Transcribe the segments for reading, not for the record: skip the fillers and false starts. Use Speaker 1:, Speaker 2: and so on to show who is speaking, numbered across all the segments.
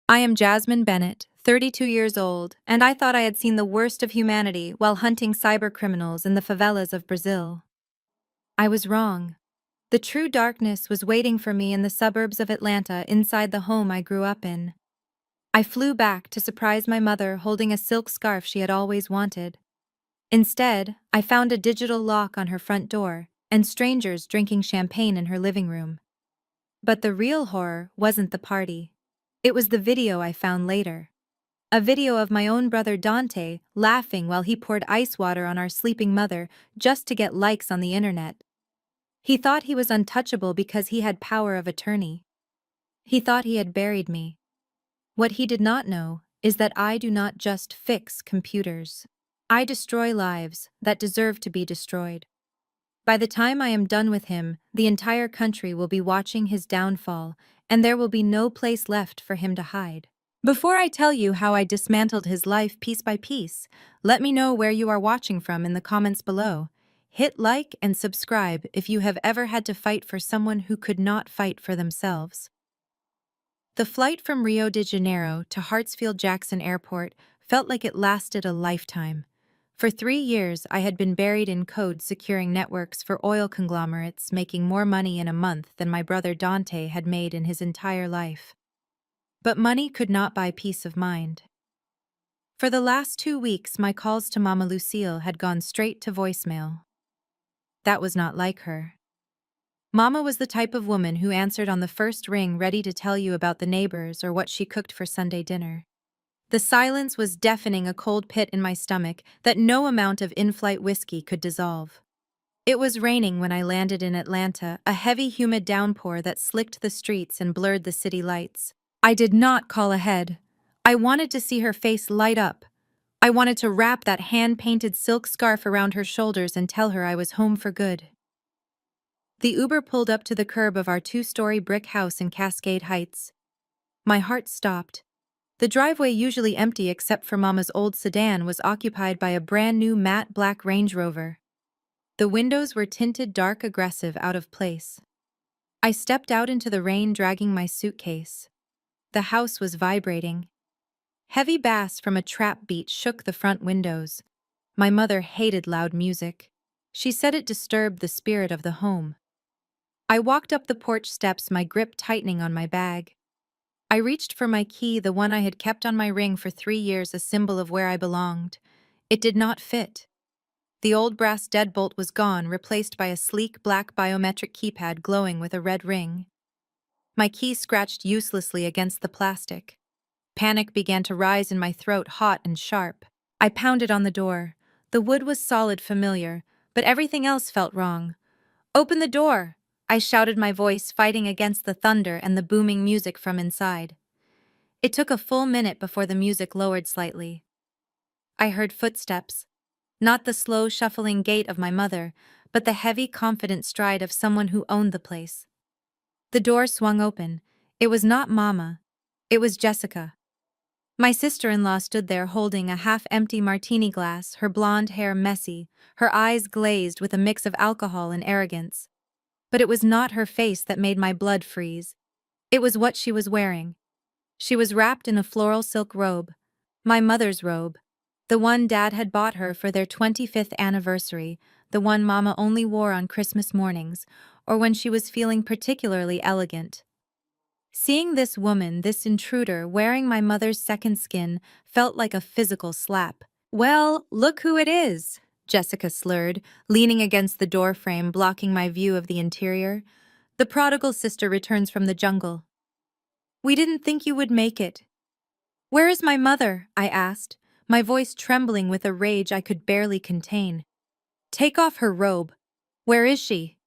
Speaker 1: I am Jasmine Bennett, 32 years old, and I thought I had seen the worst of humanity while hunting cybercriminals in the favelas of Brazil. I was wrong. The true darkness was waiting for me in the suburbs of Atlanta inside the home I grew up in. I flew back to surprise my mother holding a silk scarf she had always wanted. Instead, I found a digital lock on her front door and strangers drinking champagne in her living room. But the real horror wasn't the party. It was the video I found later. A video of my own brother Dante laughing while he poured ice water on our sleeping mother just to get likes on the internet. He thought he was untouchable because he had power of attorney. He thought he had buried me. What he did not know is that I do not just fix computers. I destroy lives that deserve to be destroyed. By the time I am done with him, the entire country will be watching his downfall, and there will be no place left for him to hide. Before I tell you how I dismantled his life piece by piece, let me know where you are watching from in the comments below. Hit like and subscribe if you have ever had to fight for someone who could not fight for themselves. The flight from Rio de Janeiro to Hartsfield-Jackson Airport felt like it lasted a lifetime. For 3 years, I had been buried in code securing networks for oil conglomerates, making more money in a month than my brother Dante had made in his entire life. But money could not buy peace of mind. For the last 2 weeks, my calls to Mama Lucille had gone straight to voicemail. That was not like her. Mama was the type of woman who answered on the first ring, ready to tell you about the neighbors or what she cooked for Sunday dinner. The silence was deafening, a cold pit in my stomach that no amount of in-flight whiskey could dissolve. It was raining when I landed in Atlanta, a heavy, humid downpour that slicked the streets and blurred the city lights. I did not call ahead. I wanted to see her face light up. I wanted to wrap that hand-painted silk scarf around her shoulders and tell her I was home for good. The Uber pulled up to the curb of our 2-story brick house in Cascade Heights. My heart stopped. The driveway, usually empty except for Mama's old sedan, was occupied by a brand-new matte black Range Rover. The windows were tinted dark, aggressive, out of place. I stepped out into the rain, dragging my suitcase. The house was vibrating. Heavy bass from a trap beat shook the front windows. My mother hated loud music. She said it disturbed the spirit of the home. I walked up the porch steps, my grip tightening on my bag. I reached for my key, the one I had kept on my ring for 3 years, a symbol of where I belonged. It did not fit. The old brass deadbolt was gone, replaced by a sleek black biometric keypad glowing with a red ring. My key scratched uselessly against the plastic. Panic began to rise in my throat, hot and sharp. I pounded on the door. The wood was solid, familiar, but everything else felt wrong. "Open the door!" I shouted, my voice fighting against the thunder and the booming music from inside. It took a full minute before the music lowered slightly. I heard footsteps. Not the slow, shuffling gait of my mother, but the heavy, confident stride of someone who owned the place. The door swung open. It was not Mama. It was Jessica. My sister-in-law stood there holding a half-empty martini glass, her blonde hair messy, her eyes glazed with a mix of alcohol and arrogance. But it was not her face that made my blood freeze. It was what she was wearing. She was wrapped in a floral silk robe. My mother's robe. The one Dad had bought her for their 25th anniversary, the one Mama only wore on Christmas mornings, or when she was feeling particularly elegant. Seeing this woman, this intruder, wearing my mother's second skin felt like a physical slap. "Well, look who it is," Jessica slurred, leaning against the doorframe, blocking my view of the interior. "The prodigal sister returns from the jungle." "We didn't think you would make it." "Where is my mother?" I asked, my voice trembling with a rage I could barely contain. "Take off her robe. Where is she?"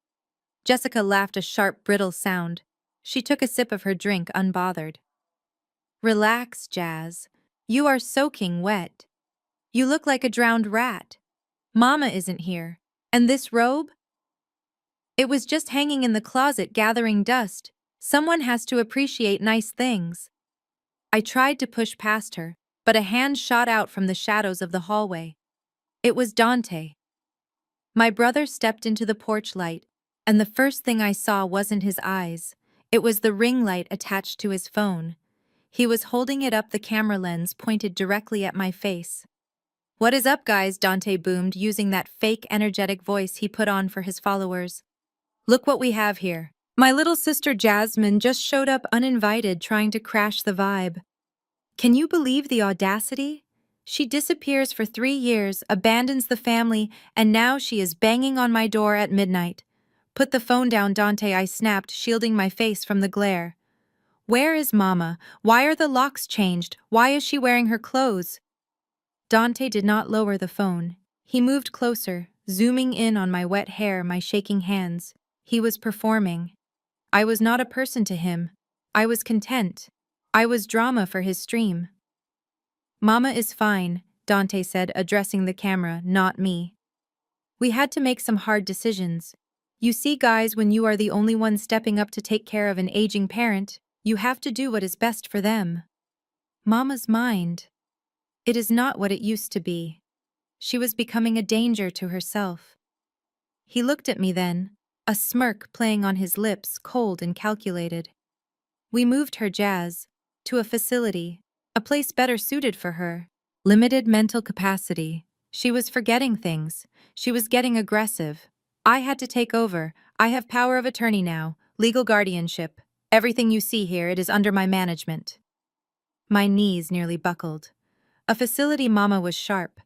Speaker 1: Jessica laughed, a sharp, brittle sound. She took a sip of her drink, unbothered. "Relax, Jazz. You are soaking wet. You look like a drowned rat. Mama isn't here. And this robe? It was just hanging in the closet, gathering dust. Someone has to appreciate nice things." I tried to push past her, but a hand shot out from the shadows of the hallway. It was Dante. My brother stepped into the porch light, and the first thing I saw wasn't his eyes. It was the ring light attached to his phone. He was holding it up, the camera lens pointed directly at my face. "What is up, guys?" Dante boomed, using that fake energetic voice he put on for his followers. "Look what we have here." My little sister Jasmine just showed up uninvited, trying to crash the vibe. Can you believe the audacity? She disappears for 3 years, abandons the family, and now she is banging on my door at midnight. "Put the phone down, Dante," I snapped, shielding my face from the glare. "Where is Mama? Why are the locks changed? Why is she wearing her clothes?" Dante did not lower the phone. He moved closer, zooming in on my wet hair, my shaking hands. He was performing. I was not a person to him. I was content. I was drama for his stream. "Mama is fine," Dante said, addressing the camera, not me. "We had to make some hard decisions. You see, guys, when you are the only one stepping up to take care of an aging parent, you have to do what is best for them. Mama's mind. It is not what it used to be. She was becoming a danger to herself." He looked at me then, a smirk playing on his lips, cold and calculated. "We moved her, Jazz, to a facility, a place better suited for her. Limited mental capacity. She was forgetting things. She was getting aggressive. I had to take over. I have power of attorney now, legal guardianship. Everything you see here, it is under my management." My knees nearly buckled. A facility. Mama was sharp.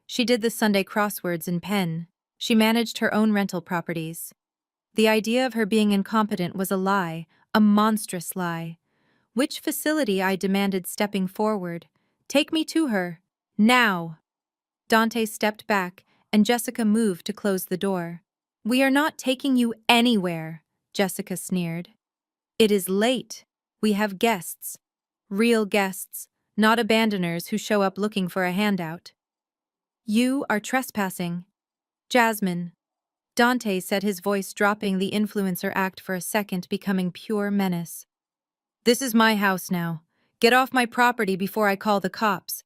Speaker 1: She did the Sunday crosswords in pen. She managed her own rental properties. The idea of her being incompetent was a lie, a monstrous lie. "Which facility?" I demanded, stepping forward. "Take me to her. Now." Dante stepped back, and Jessica moved to close the door. "We are not taking you anywhere," Jessica sneered. "It is late. We have guests. Real guests, not abandoners who show up looking for a handout." "You are trespassing." "Jasmine." Dante said, his voice dropping, the influencer act for a second becoming pure menace. "This is my house now. Get off my property before I call the cops.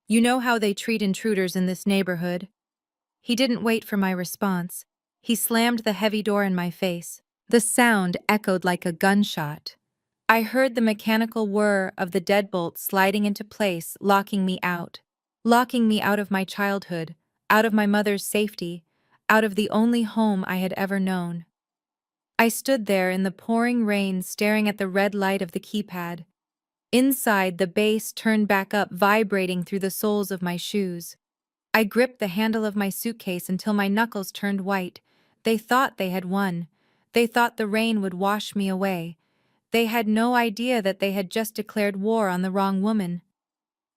Speaker 1: You know how they treat intruders in this neighborhood." He didn't wait for my response. He slammed the heavy door in my face. The sound echoed like a gunshot. I heard the mechanical whir of the deadbolt sliding into place, locking me out. Locking me out of my childhood, out of my mother's safety, out of the only home I had ever known. I stood there in the pouring rain, staring at the red light of the keypad. Inside, the bass turned back up, vibrating through the soles of my shoes. I gripped the handle of my suitcase until my knuckles turned white. They thought they had won. They thought the rain would wash me away. They had no idea that they had just declared war on the wrong woman.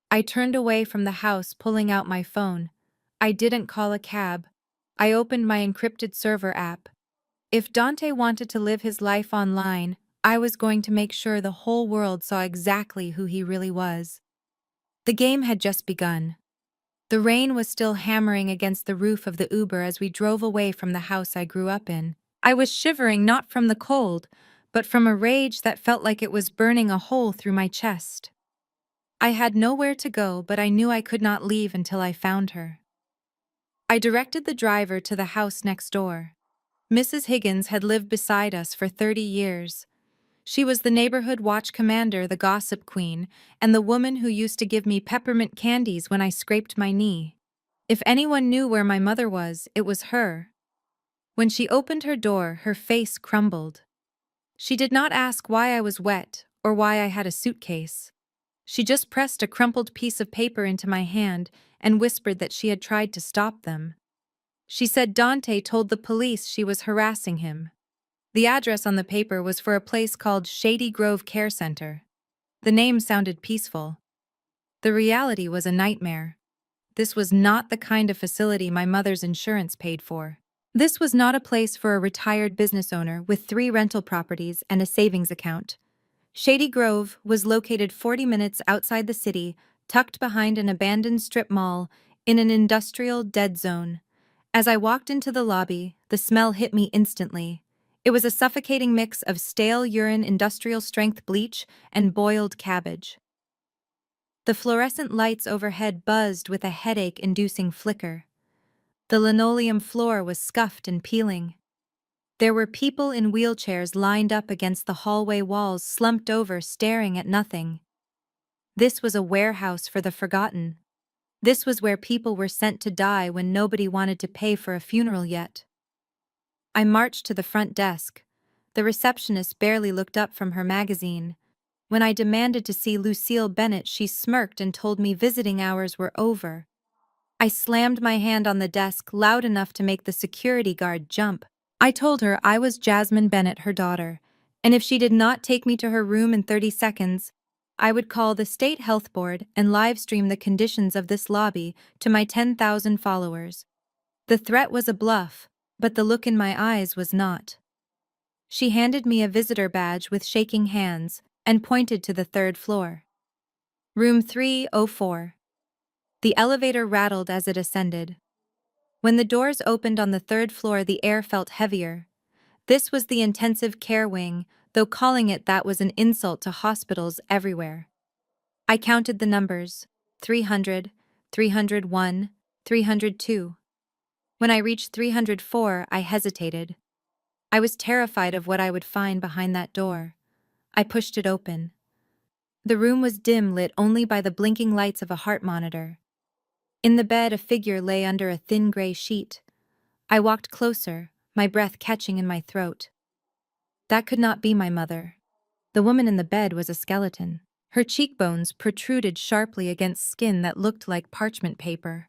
Speaker 1: I turned away from the house, pulling out my phone. I didn't call a cab. I opened my encrypted server app. If Dante wanted to live his life online, I was going to make sure the whole world saw exactly who he really was. The game had just begun. The rain was still hammering against the roof of the Uber as we drove away from the house I grew up in. I was shivering, not from the cold, but from a rage that felt like it was burning a hole through my chest. I had nowhere to go, but I knew I could not leave until I found her. I directed the driver to the house next door. Mrs. Higgins had lived beside us for 30 years. She was the neighborhood watch commander, the gossip queen, and the woman who used to give me peppermint candies when I scraped my knee. If anyone knew where my mother was, it was her. When she opened her door, her face crumbled. She did not ask why I was wet or why I had a suitcase. She just pressed a crumpled piece of paper into my hand and whispered that she had tried to stop them. She said Dante told the police she was harassing him. The address on the paper was for a place called Shady Grove Care Center. The name sounded peaceful. The reality was a nightmare. This was not the kind of facility my mother's insurance paid for. This was not a place for a retired business owner with 3 rental properties and a savings account. Shady Grove was located 40 minutes outside the city, tucked behind an abandoned strip mall in an industrial dead zone. As I walked into the lobby, the smell hit me instantly. It was a suffocating mix of stale urine, industrial-strength bleach, and boiled cabbage. The fluorescent lights overhead buzzed with a headache-inducing flicker. The linoleum floor was scuffed and peeling. There were people in wheelchairs lined up against the hallway walls, slumped over, staring at nothing. This was a warehouse for the forgotten. This was where people were sent to die when nobody wanted to pay for a funeral yet. I marched to the front desk. The receptionist barely looked up from her magazine. When I demanded to see Lucille Bennett, she smirked and told me visiting hours were over. I slammed my hand on the desk loud enough to make the security guard jump. I told her I was Jasmine Bennett, her daughter, and if she did not take me to her room in 30 seconds, I would call the state health board and live stream the conditions of this lobby to my 10,000 followers. The threat was a bluff, but the look in my eyes was not. She handed me a visitor badge with shaking hands and pointed to the third floor. Room 304. The elevator rattled as it ascended. When the doors opened on the third floor, the air felt heavier. This was the intensive care wing, though calling it that was an insult to hospitals everywhere. I counted the numbers: 300, 301, 302. When I reached 304, I hesitated. I was terrified of what I would find behind that door. I pushed it open. The room was dim, lit only by the blinking lights of a heart monitor. In the bed, a figure lay under a thin gray sheet. I walked closer, my breath catching in my throat. That could not be my mother. The woman in the bed was a skeleton. Her cheekbones protruded sharply against skin that looked like parchment paper.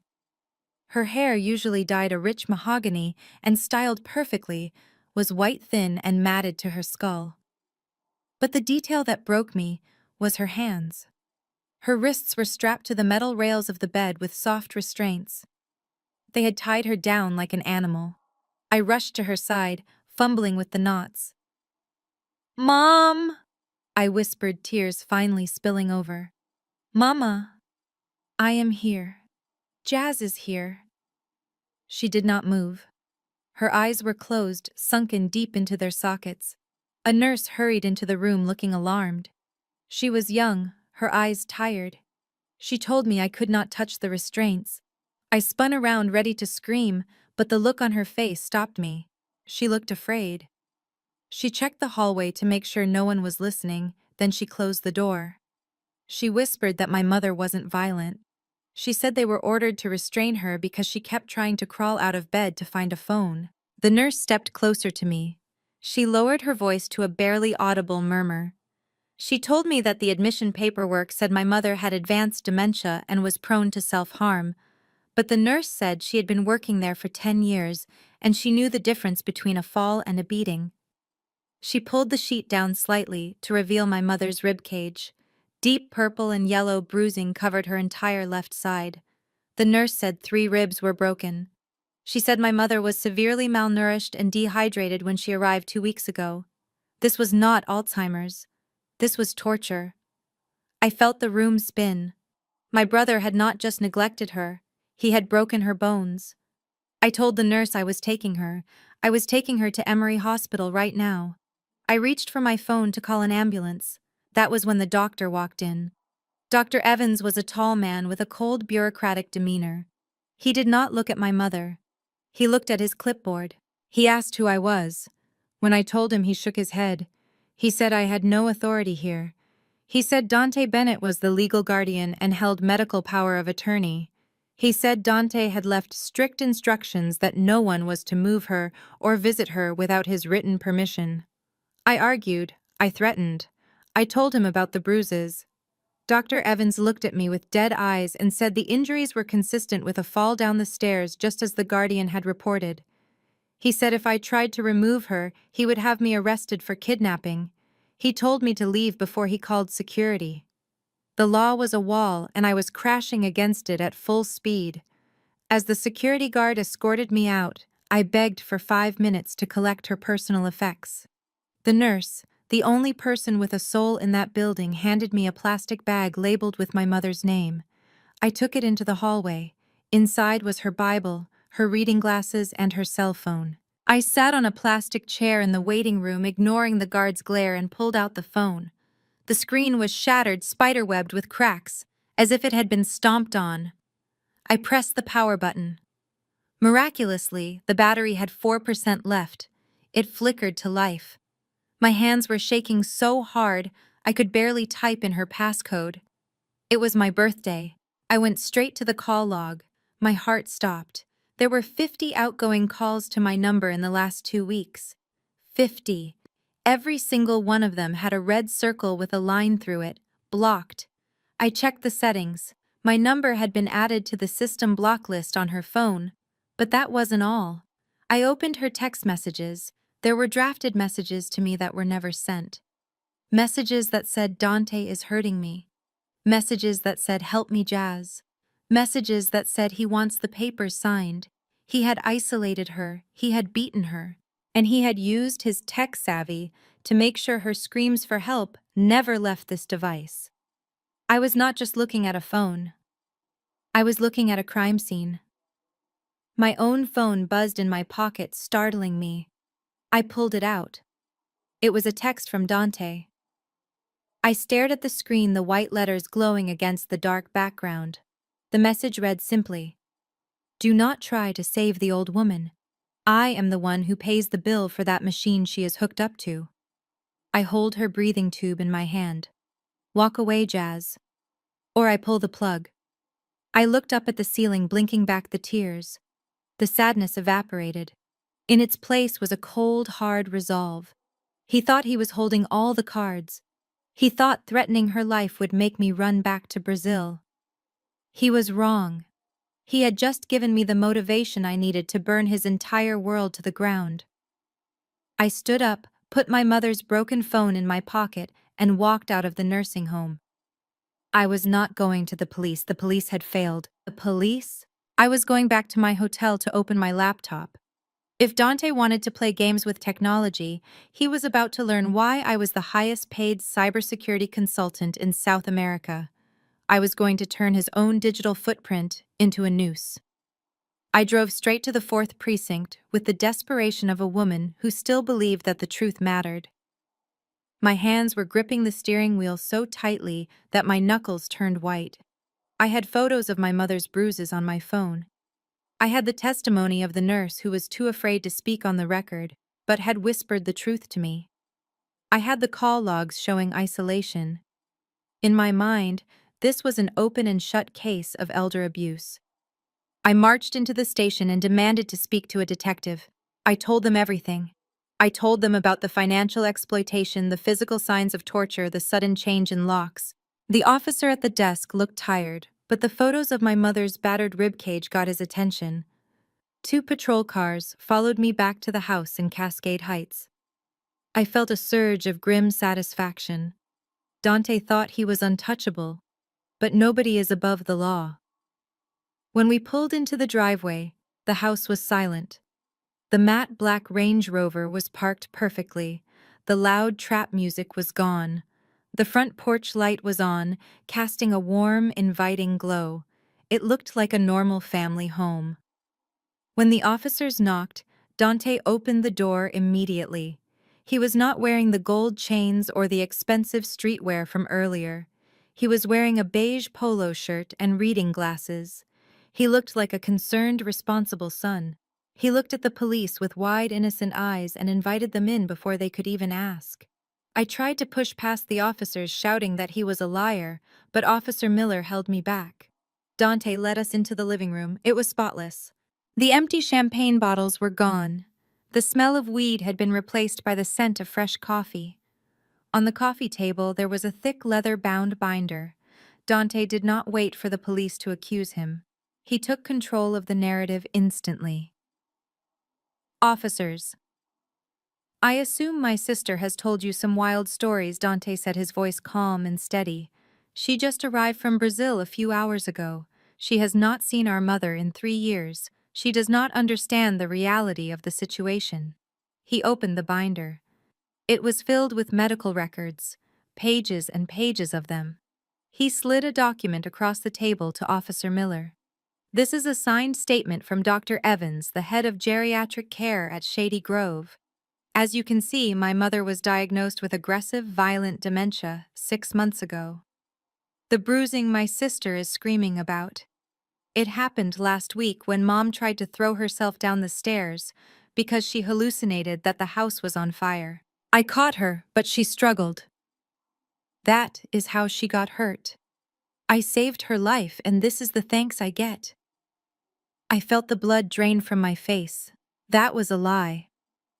Speaker 1: Her hair, usually dyed a rich mahogany and styled perfectly, was white, thin, and matted to her skull. But the detail that broke me was her hands. Her wrists were strapped to the metal rails of the bed with soft restraints. They had tied her down like an animal. I rushed to her side, fumbling with the knots. "Mom!" I whispered, tears finally spilling over. "Mama, I am here. Jazz is here." She did not move. Her eyes were closed, sunken deep into their sockets. A nurse hurried into the room looking alarmed. She was young, her eyes tired. She told me I could not touch the restraints. I spun around ready to scream, but the look on her face stopped me. She looked afraid. She checked the hallway to make sure no one was listening, then she closed the door. She whispered that my mother wasn't violent. She said they were ordered to restrain her because she kept trying to crawl out of bed to find a phone. The nurse stepped closer to me. She lowered her voice to a barely audible murmur. She told me that the admission paperwork said my mother had advanced dementia and was prone to self-harm, but the nurse said she had been working there for 10 years and she knew the difference between a fall and a beating. She pulled the sheet down slightly to reveal my mother's rib cage. Deep purple and yellow bruising covered her entire left side. The nurse said 3 ribs were broken. She said my mother was severely malnourished and dehydrated when she arrived 2 weeks ago. This was not Alzheimer's. This was torture. I felt the room spin. My brother had not just neglected her, he had broken her bones. I told the nurse I was taking her. I was taking her to Emory Hospital right now. I reached for my phone to call an ambulance. That was when the doctor walked in. Dr. Evans was a tall man with a cold, bureaucratic demeanor. He did not look at my mother. He looked at his clipboard. He asked who I was. When I told him, he shook his head. He said I had no authority here. He said Dante Bennett was the legal guardian and held medical power of attorney. He said Dante had left strict instructions that no one was to move her or visit her without his written permission. I argued. I threatened. I told him about the bruises. Dr. Evans looked at me with dead eyes and said the injuries were consistent with a fall down the stairs, just as the guardian had reported. He said if I tried to remove her, he would have me arrested for kidnapping. He told me to leave before he called security. The law was a wall, and I was crashing against it at full speed. As the security guard escorted me out, I begged for 5 minutes to collect her personal effects. The nurse, the only person with a soul in that building, handed me a plastic bag labeled with my mother's name. I took it into the hallway. Inside was her Bible, her reading glasses, and her cell phone. I sat on a plastic chair in the waiting room, ignoring the guard's glare, and pulled out the phone. The screen was shattered, spiderwebbed with cracks, as if it had been stomped on. I pressed the power button. Miraculously, the battery had 4% left. It flickered to life. My hands were shaking so hard I could barely type in her passcode. It was my birthday. I went straight to the call log. My heart stopped. There were 50 outgoing calls to my number in the last 2 weeks. 50. Every single one of them had a red circle with a line through it, blocked. I checked the settings. My number had been added to the system block list on her phone. But that wasn't all. I opened her text messages. There were drafted messages to me that were never sent. Messages that said Dante is hurting me. Messages that said help me Jazz. Messages that said he wants the papers signed. He had isolated her, he had beaten her, and he had used his tech savvy to make sure her screams for help never left this device. I was not just looking at a phone. I was looking at a crime scene. My own phone buzzed in my pocket, startling me. I pulled it out. It was a text from Dante. I stared at the screen, the white letters glowing against the dark background. The message read simply, "Do not try to save the old woman. I am the one who pays the bill for that machine she is hooked up to." I hold her breathing tube in my hand. "Walk away, Jazz. Or I pull the plug." I looked up at the ceiling, blinking back the tears. The sadness evaporated. In its place was a cold, hard resolve. He thought he was holding all the cards. He thought threatening her life would make me run back to Brazil. He was wrong. He had just given me the motivation I needed to burn his entire world to the ground. I stood up, put my mother's broken phone in my pocket, and walked out of the nursing home. I was not going to the police. The police had failed. The police? I was going back to my hotel to open my laptop. If Dante wanted to play games with technology, he was about to learn why I was the highest-paid cybersecurity consultant in South America. I was going to turn his own digital footprint into a noose. I drove straight to the 4th precinct with the desperation of a woman who still believed that the truth mattered. My hands were gripping the steering wheel so tightly that my knuckles turned white. I had photos of my mother's bruises on my phone. I had the testimony of the nurse who was too afraid to speak on the record, but had whispered the truth to me. I had the call logs showing isolation. In my mind, this was an open and shut case of elder abuse. I marched into the station and demanded to speak to a detective. I told them everything. I told them about the financial exploitation, the physical signs of torture, the sudden change in locks. The officer at the desk looked tired, but the photos of my mother's battered ribcage got his attention. 2 patrol cars followed me back to the house in Cascade Heights. I felt a surge of grim satisfaction. Dante thought he was untouchable, but nobody is above the law. When we pulled into the driveway, the house was silent. The matte black Range Rover was parked perfectly. The loud trap music was gone. The front porch light was on, casting a warm, inviting glow. It looked like a normal family home. When the officers knocked, Dante opened the door immediately. He was not wearing the gold chains or the expensive streetwear from earlier. He was wearing a beige polo shirt and reading glasses. He looked like a concerned, responsible son. He looked at the police with wide, innocent eyes and invited them in before they could even ask. I tried to push past the officers, shouting that he was a liar, but Officer Miller held me back. Dante led us into the living room. It was spotless. The empty champagne bottles were gone. The smell of weed had been replaced by the scent of fresh coffee. On the coffee table there was a thick leather-bound binder. Dante did not wait for the police to accuse him. He took control of the narrative instantly. Officers. I assume my sister has told you some wild stories, Dante said, his voice calm and steady. She just arrived from Brazil a few hours ago. She has not seen our mother in 3 years. She does not understand the reality of the situation. He opened the binder. It was filled with medical records, pages and pages of them. He slid a document across the table to Officer Miller. This is a signed statement from Dr. Evans, the head of geriatric care at Shady Grove. As you can see, my mother was diagnosed with aggressive, violent dementia 6 months ago. The bruising my sister is screaming about. It happened last week when Mom tried to throw herself down the stairs because she hallucinated that the house was on fire. I caught her, but she struggled. That is how she got hurt. I saved her life, and this is the thanks I get. I felt the blood drain from my face. That was a lie.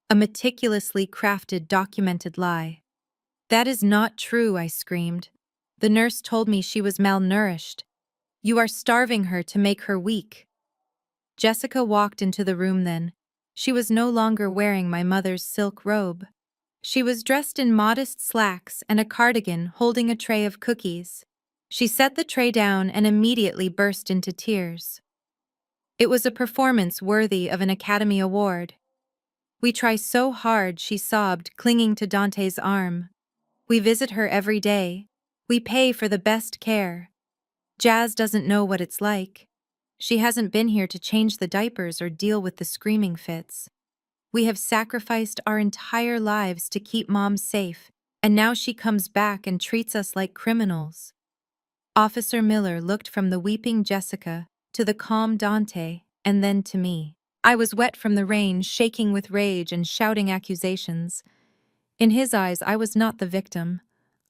Speaker 1: A meticulously crafted, documented lie. That is not true, I screamed. The nurse told me she was malnourished. You are starving her to make her weak. Jessica walked into the room then. She was no longer wearing my mother's silk robe. She was dressed in modest slacks and a cardigan holding a tray of cookies. She set the tray down and immediately burst into tears. It was a performance worthy of an Academy Award. We try so hard, she sobbed, clinging to Dante's arm. We visit her every day. We pay for the best care. Jazz doesn't know what it's like. She hasn't been here to change the diapers or deal with the screaming fits. We have sacrificed our entire lives to keep Mom safe, and now she comes back and treats us like criminals. Officer Miller looked from the weeping Jessica to the calm Dante, and then to me. I was wet from the rain, shaking with rage and shouting accusations. In his eyes, I was not the victim.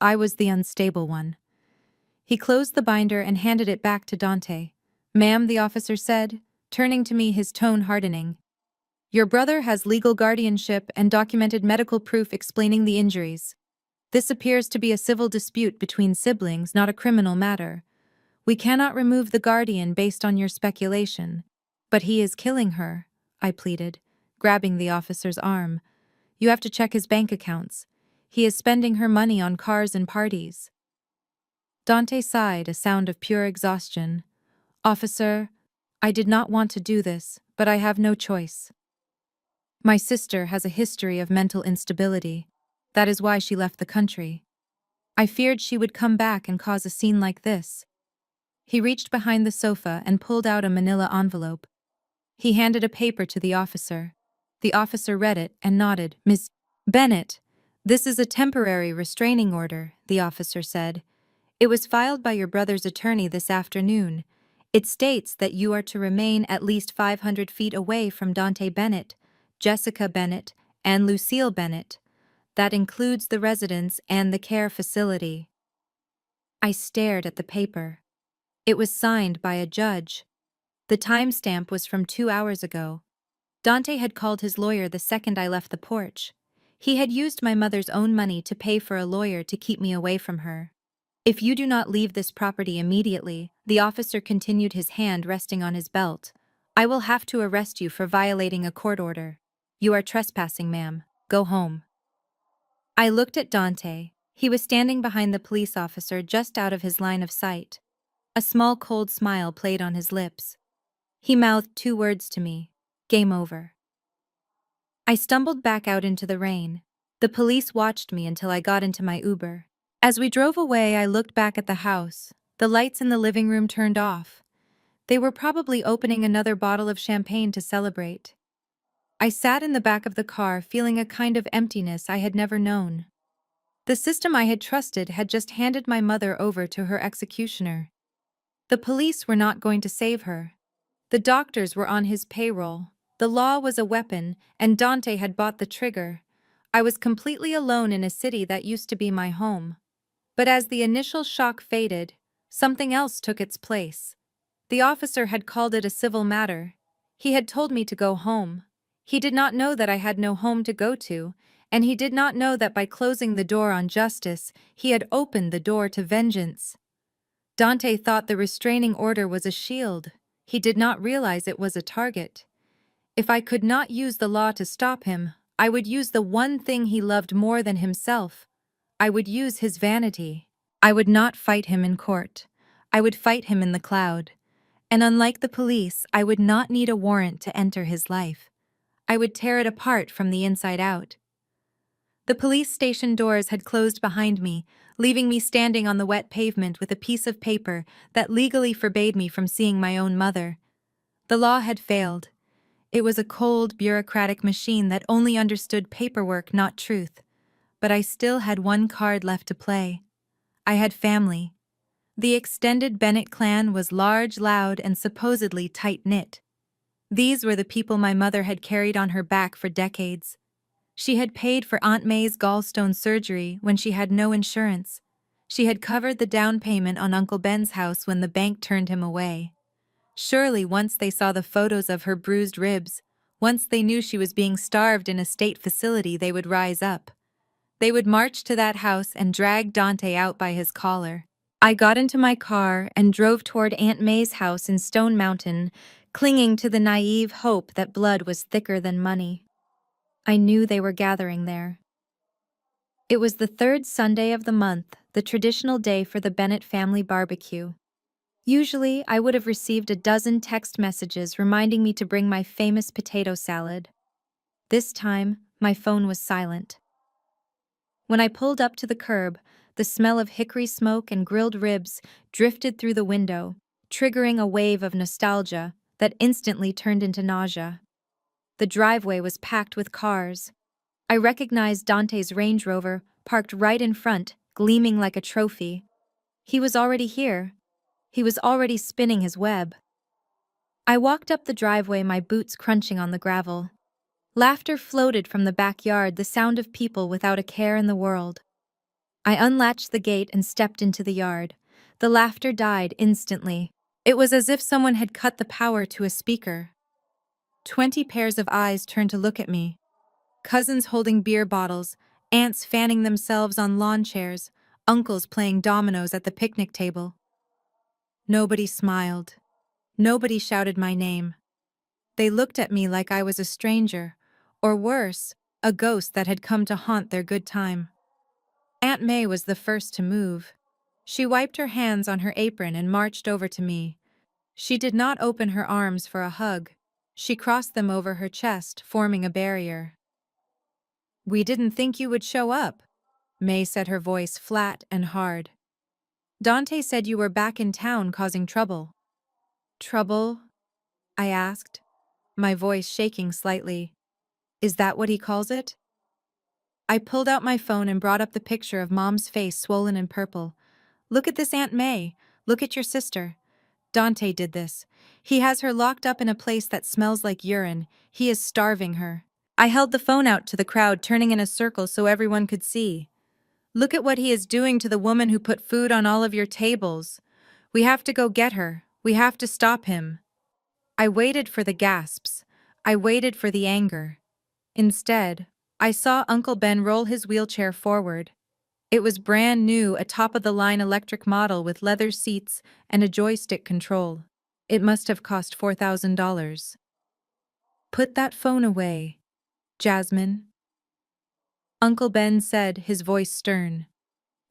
Speaker 1: I was the unstable one. He closed the binder and handed it back to Dante. "Ma'am," the officer said, turning to me, his tone hardening. "Your brother has legal guardianship and documented medical proof explaining the injuries. This appears to be a civil dispute between siblings, not a criminal matter. We cannot remove the guardian based on your speculation." "But he is killing her," I pleaded, grabbing the officer's arm. "You have to check his bank accounts. He is spending her money on cars and parties." Dante sighed, a sound of pure exhaustion. "Officer, I did not want to do this, but I have no choice. My sister has a history of mental instability. That is why she left the country. I feared she would come back and cause a scene like this." He reached behind the sofa and pulled out a manila envelope. He handed a paper to the officer. The officer read it and nodded. "Miss Bennett, this is a temporary restraining order," the officer said. "It was filed by your brother's attorney this afternoon. It states that you are to remain at least 500 feet away from Dante Bennett, Jessica Bennett, and Lucille Bennett. That includes the residence and the care facility." I stared at the paper. It was signed by a judge. The timestamp was from 2 hours ago. Dante had called his lawyer the second I left the porch. He had used my mother's own money to pay for a lawyer to keep me away from her. "If you do not leave this property immediately," the officer continued, his hand resting on his belt, "I will have to arrest you for violating a court order. You are trespassing, ma'am. Go home." I looked at Dante. He was standing behind the police officer, just out of his line of sight. A small cold smile played on his lips. He mouthed 2 words to me: "Game over." I stumbled back out into the rain. The police watched me until I got into my Uber. As we drove away, I looked back at the house. The lights in the living room turned off. They were probably opening another bottle of champagne to celebrate. I sat in the back of the car, feeling a kind of emptiness I had never known. The system I had trusted had just handed my mother over to her executioner. The police were not going to save her. The doctors were on his payroll. The law was a weapon, and Dante had bought the trigger. I was completely alone in a city that used to be my home. But as the initial shock faded, something else took its place. The officer had called it a civil matter. He had told me to go home. He did not know that I had no home to go to, and he did not know that by closing the door on justice, he had opened the door to vengeance. Dante thought the restraining order was a shield. He did not realize it was a target. If I could not use the law to stop him, I would use the one thing he loved more than himself. I would use his vanity. I would not fight him in court. I would fight him in the cloud. And unlike the police, I would not need a warrant to enter his life. I would tear it apart from the inside out. The police station doors had closed behind me, leaving me standing on the wet pavement with a piece of paper that legally forbade me from seeing my own mother. The law had failed. It was a cold, bureaucratic machine that only understood paperwork, not truth. But I still had one card left to play. I had family. The extended Bennett clan was large, loud, and supposedly tight-knit. These were the people my mother had carried on her back for decades. She had paid for Aunt May's gallstone surgery when she had no insurance. She had covered the down payment on Uncle Ben's house when the bank turned him away. Surely once they saw the photos of her bruised ribs, once they knew she was being starved in a state facility, they would rise up. They would march to that house and drag Dante out by his collar. I got into my car and drove toward Aunt May's house in Stone Mountain, clinging to the naive hope that blood was thicker than money. I knew they were gathering there. It was the third Sunday of the month, the traditional day for the Bennett family barbecue. Usually, I would have received a dozen text messages reminding me to bring my famous potato salad. This time, my phone was silent. When I pulled up to the curb, the smell of hickory smoke and grilled ribs drifted through the window, triggering a wave of nostalgia that instantly turned into nausea. The driveway was packed with cars. I recognized Dante's Range Rover, parked right in front, gleaming like a trophy. He was already here. He was already spinning his web. I walked up the driveway, my boots crunching on the gravel. Laughter floated from the backyard, the sound of people without a care in the world. I unlatched the gate and stepped into the yard. The laughter died instantly. It was as if someone had cut the power to a speaker. 20 pairs of eyes turned to look at me. Cousins holding beer bottles, aunts fanning themselves on lawn chairs, uncles playing dominoes at the picnic table. Nobody smiled. Nobody shouted my name. They looked at me like I was a stranger, or worse, a ghost that had come to haunt their good time. Aunt May was the first to move. She wiped her hands on her apron and marched over to me. She did not open her arms for a hug. She crossed them over her chest, forming a barrier. "We didn't think you would show up," May said, her voice flat and hard. "Dante said you were back in town causing trouble." "Trouble?" I asked, my voice shaking slightly. "Is that what he calls it?" I pulled out my phone and brought up the picture of Mom's face swollen and purple. "Look at this, Aunt May. Look at your sister. Dante did this. He has her locked up in a place that smells like urine. He is starving her." I held the phone out to the crowd, turning in a circle so everyone could see. "Look at what he is doing to the woman who put food on all of your tables. We have to go get her. We have to stop him." I waited for the gasps. I waited for the anger. Instead, I saw Uncle Ben roll his wheelchair forward. It was brand new, a top-of-the-line electric model with leather seats and a joystick control. It must have cost $4,000. "Put that phone away, Jasmine," Uncle Ben said, his voice stern.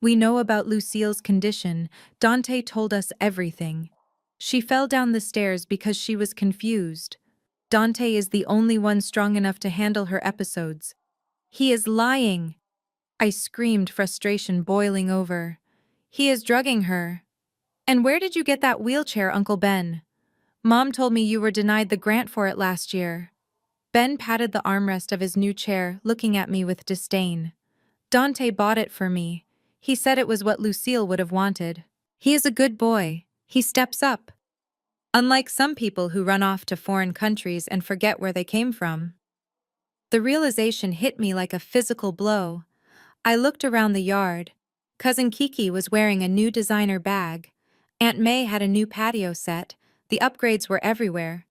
Speaker 1: "We know about Lucille's condition. Dante told us everything. She fell down the stairs because she was confused. Dante is the only one strong enough to handle her episodes. He is lying." I screamed, frustration boiling over. "He is drugging her." "And where did you get that wheelchair, Uncle Ben? Mom told me you were denied the grant for it last year." Ben patted the armrest of his new chair, looking at me with disdain. "Dante bought it for me. He said it was what Lucille would have wanted. He is a good boy. He steps up. Unlike some people who run off to foreign countries and forget where they came from." The realization hit me like a physical blow. I looked around the yard. Cousin Kiki was wearing a new designer bag. Aunt May had a new patio set. The upgrades were everywhere.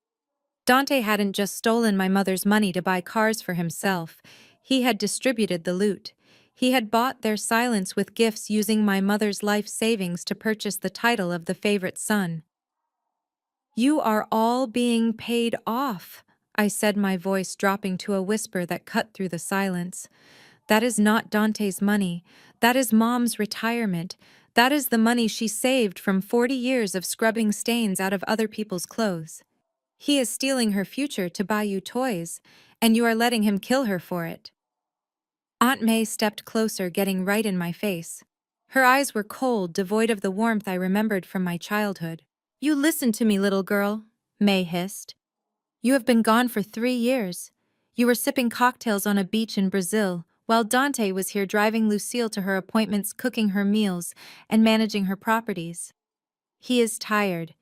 Speaker 1: Dante hadn't just stolen my mother's money to buy cars for himself. He had distributed the loot. He had bought their silence with gifts, using my mother's life savings to purchase the title of the favorite son. "You are all being paid off," I said, my voice dropping to a whisper that cut through the silence. "That is not Dante's money. That is Mom's retirement. That is the money she saved from 40 years of scrubbing stains out of other people's clothes. He is stealing her future to buy you toys, and you are letting him kill her for it." Aunt May stepped closer, getting right in my face. Her eyes were cold, devoid of the warmth I remembered from my childhood. "You listen to me, little girl," May hissed. "You have been gone for 3 years. You were sipping cocktails on a beach in Brazil, while Dante was here driving Lucille to her appointments, cooking her meals, and managing her properties. He is tired.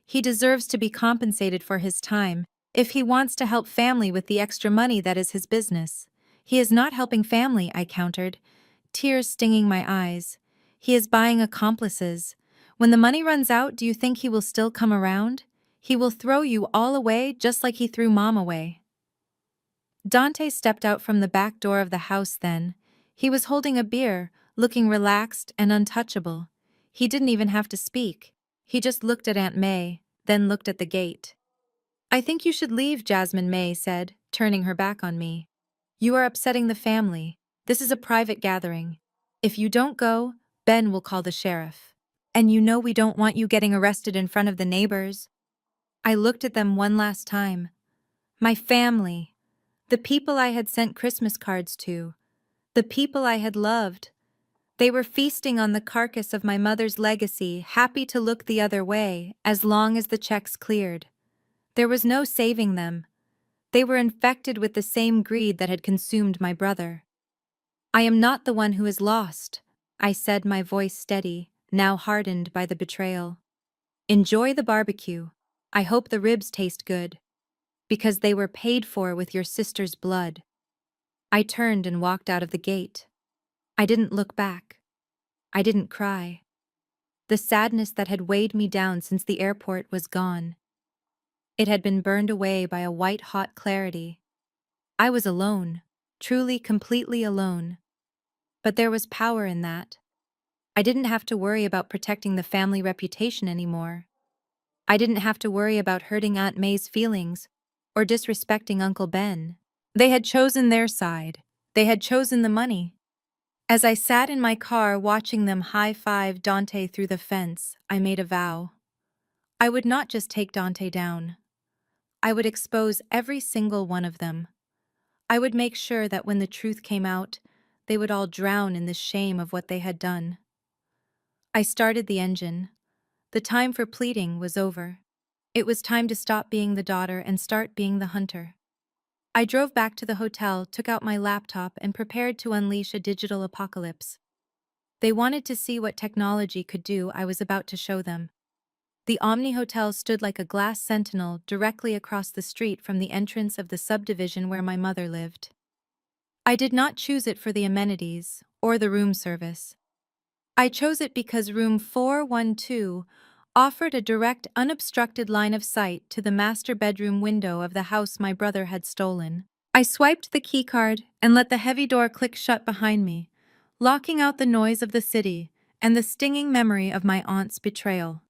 Speaker 1: He deserves to be compensated for his time. If he wants to help family with the extra money, that is his business." "He is not helping family," I countered, tears stinging my eyes. He is buying accomplices. When the money runs out, do you think he will still come around? He will throw you all away just like he threw Mom away. Dante stepped out from the back door of the house then. He was holding a beer, looking relaxed and untouchable. He didn't even have to speak. He just looked at Aunt May, then looked at the gate. "I think you should leave," Jasmine May said, turning her back on me. "You are upsetting the family. This is a private gathering. If you don't go, Ben will call the sheriff. And you know we don't want you getting arrested in front of the neighbors." I looked at them one last time. My family. The people I had sent Christmas cards to. The people I had loved. They were feasting on the carcass of my mother's legacy, happy to look the other way, as long as the checks cleared. There was no saving them. They were infected with the same greed that had consumed my brother. "I am not the one who is lost," I said, my voice steady, now hardened by the betrayal. "Enjoy the barbecue. I hope the ribs taste good. Because they were paid for with your sister's blood." I turned and walked out of the gate. I didn't look back. I didn't cry. The sadness that had weighed me down since the airport was gone. It had been burned away by a white-hot clarity. I was alone, truly, completely alone. But there was power in that. I didn't have to worry about protecting the family reputation anymore. I didn't have to worry about hurting Aunt May's feelings or disrespecting Uncle Ben. They had chosen their side. They had chosen the money. As I sat in my car watching them high-five Dante through the fence, I made a vow. I would not just take Dante down. I would expose every single one of them. I would make sure that when the truth came out, they would all drown in the shame of what they had done. I started the engine. The time for pleading was over. It was time to stop being the daughter and start being the hunter. I drove back to the hotel, took out my laptop, and prepared to unleash a digital apocalypse. They wanted to see what technology could do. I was about to show them. The Omni Hotel stood like a glass sentinel directly across the street from the entrance of the subdivision where my mother lived. I did not choose it for the amenities or the room service. I chose it because room 412 offered a direct, unobstructed line of sight to the master bedroom window of the house my brother had stolen. I swiped the keycard and let the heavy door click shut behind me, locking out the noise of the city and the stinging memory of my aunt's betrayal.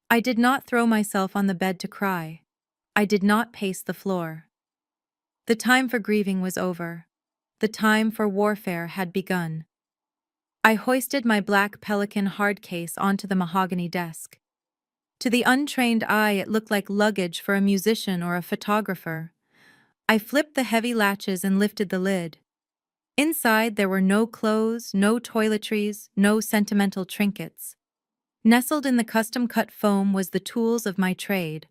Speaker 1: I did not throw myself on the bed to cry. I did not pace the floor. The time for grieving was over. The time for warfare had begun. I hoisted my black Pelican hard case onto the mahogany desk. To the untrained eye, it looked like luggage for a musician or a photographer. I flipped the heavy latches and lifted the lid. Inside, there were no clothes, no toiletries, no sentimental trinkets. Nestled in the custom-cut foam was the tools of my trade: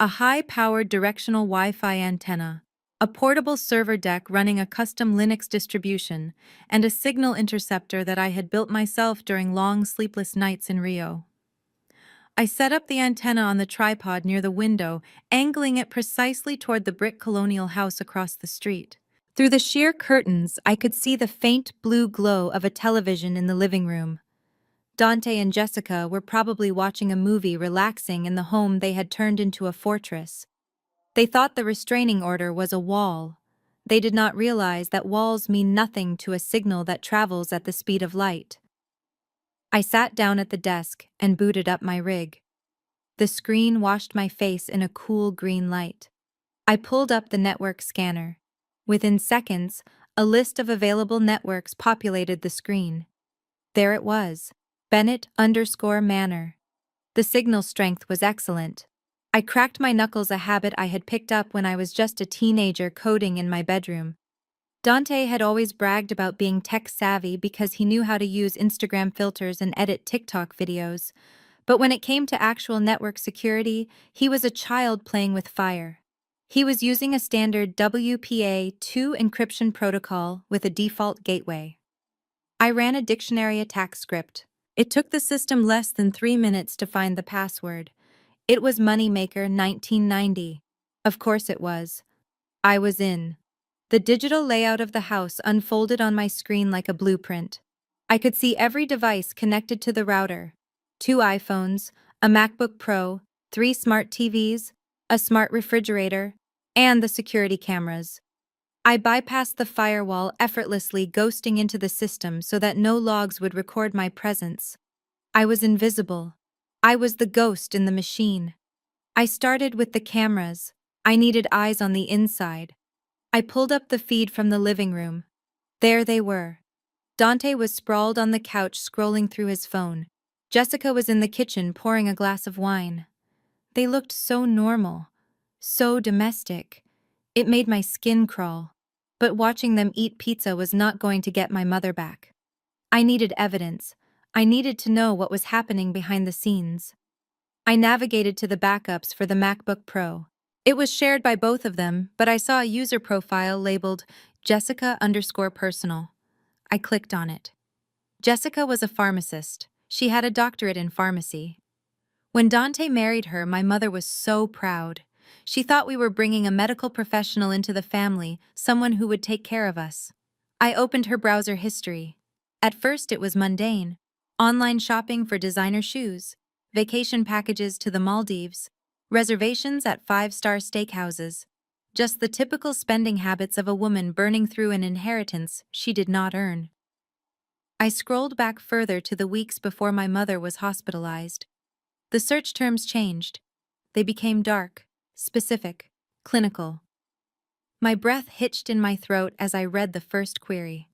Speaker 1: a high-powered directional Wi-Fi antenna, a portable server deck running a custom Linux distribution, and a signal interceptor that I had built myself during long sleepless nights in Rio. I set up the antenna on the tripod near the window, angling it precisely toward the brick colonial house across the street. Through the sheer curtains, I could see the faint blue glow of a television in the living room. Dante and Jessica were probably watching a movie, relaxing in the home they had turned into a fortress. They thought the restraining order was a wall. They did not realize that walls mean nothing to a signal that travels at the speed of light. I sat down at the desk and booted up my rig. The screen washed my face in a cool green light. I pulled up the network scanner. Within seconds, a list of available networks populated the screen. There it was, Bennett_Manor. The signal strength was excellent. I cracked my knuckles, a habit I had picked up when I was just a teenager coding in my bedroom. Dante had always bragged about being tech-savvy because he knew how to use Instagram filters and edit TikTok videos. But when it came to actual network security, he was a child playing with fire. He was using a standard WPA2 encryption protocol with a default gateway. I ran a dictionary attack script. It took the system less than 3 minutes to find the password. It was Moneymaker 1990. Of course it was. I was in. The digital layout of the house unfolded on my screen like a blueprint. I could see every device connected to the router: 2 iPhones, a MacBook Pro, 3 smart TVs, a smart refrigerator, and the security cameras. I bypassed the firewall effortlessly, ghosting into the system so that no logs would record my presence. I was invisible. I was the ghost in the machine. I started with the cameras. I needed eyes on the inside. I pulled up the feed from the living room. There they were. Dante was sprawled on the couch scrolling through his phone. Jessica was in the kitchen pouring a glass of wine. They looked so normal, so domestic. It made my skin crawl. But watching them eat pizza was not going to get my mother back. I needed evidence. I needed to know what was happening behind the scenes. I navigated to the backups for the MacBook Pro. It was shared by both of them, but I saw a user profile labeled Jessica_personal. I clicked on it. Jessica was a pharmacist. She had a doctorate in pharmacy. When Dante married her, my mother was so proud. She thought we were bringing a medical professional into the family, someone who would take care of us. I opened her browser history. At first it was mundane. Online shopping for designer shoes, vacation packages to the Maldives, reservations at 5-star steakhouses. Just the typical spending habits of a woman burning through an inheritance she did not earn. I scrolled back further to the weeks before my mother was hospitalized. The search terms changed. They became dark, specific, clinical. My breath hitched in my throat as I read the first query.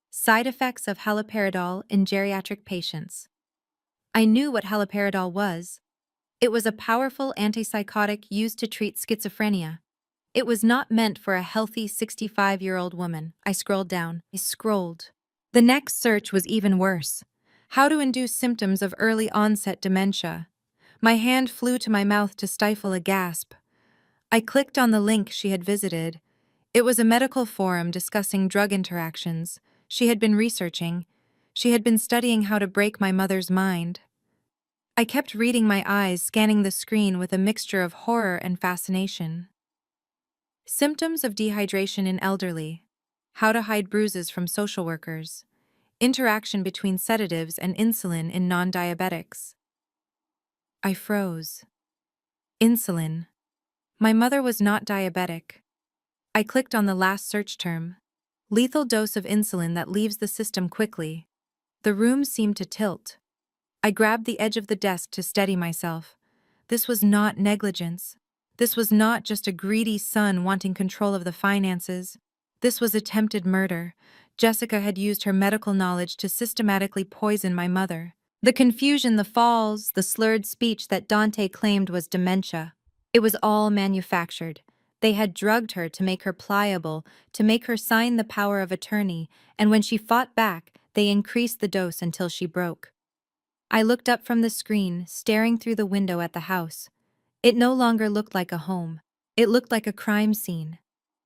Speaker 1: Side effects of haloperidol in geriatric patients. I knew what haloperidol was. It was a powerful antipsychotic used to treat schizophrenia. It was not meant for a healthy 65-year-old woman. I scrolled down. I scrolled. The next search was even worse. How to induce symptoms of early onset dementia. My hand flew to my mouth to stifle a gasp. I clicked on the link she had visited. It was a medical forum discussing drug interactions. She had been researching. She had been studying how to break my mother's mind. I kept reading, my eyes scanning the screen with a mixture of horror and fascination. Symptoms of dehydration in elderly. How to hide bruises from social workers. Interaction between sedatives and insulin in non-diabetics. I froze. Insulin. My mother was not diabetic. I clicked on the last search term. Lethal dose of insulin that leaves the system quickly. The room seemed to tilt. I grabbed the edge of the desk to steady myself. This was not negligence. This was not just a greedy son wanting control of the finances. This was attempted murder. Jessica had used her medical knowledge to systematically poison my mother. The confusion, the falls, the slurred speech that Dante claimed was dementia. It was all manufactured. They had drugged her to make her pliable, to make her sign the power of attorney, and when she fought back, they increased the dose until she broke. I looked up from the screen, staring through the window at the house. It no longer looked like a home. It looked like a crime scene.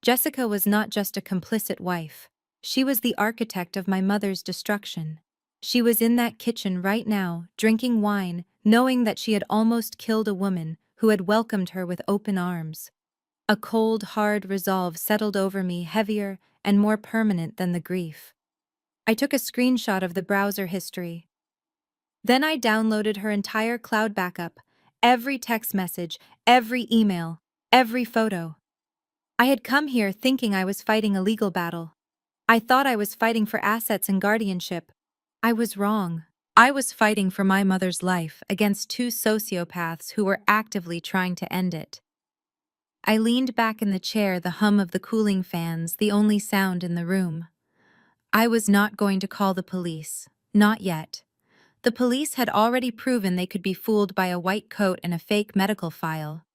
Speaker 1: Jessica was not just a complicit wife. She was the architect of my mother's destruction. She was in that kitchen right now, drinking wine, knowing that she had almost killed a woman who had welcomed her with open arms. A cold, hard resolve settled over me, heavier and more permanent than the grief. I took a screenshot of the browser history. Then I downloaded her entire cloud backup, every text message, every email, every photo. I had come here thinking I was fighting a legal battle. I thought I was fighting for assets and guardianship. I was wrong. I was fighting for my mother's life against 2 sociopaths who were actively trying to end it. I leaned back in the chair, the hum of the cooling fans the only sound in the room. I was not going to call the police. Not yet. The police had already proven they could be fooled by a white coat and a fake medical file.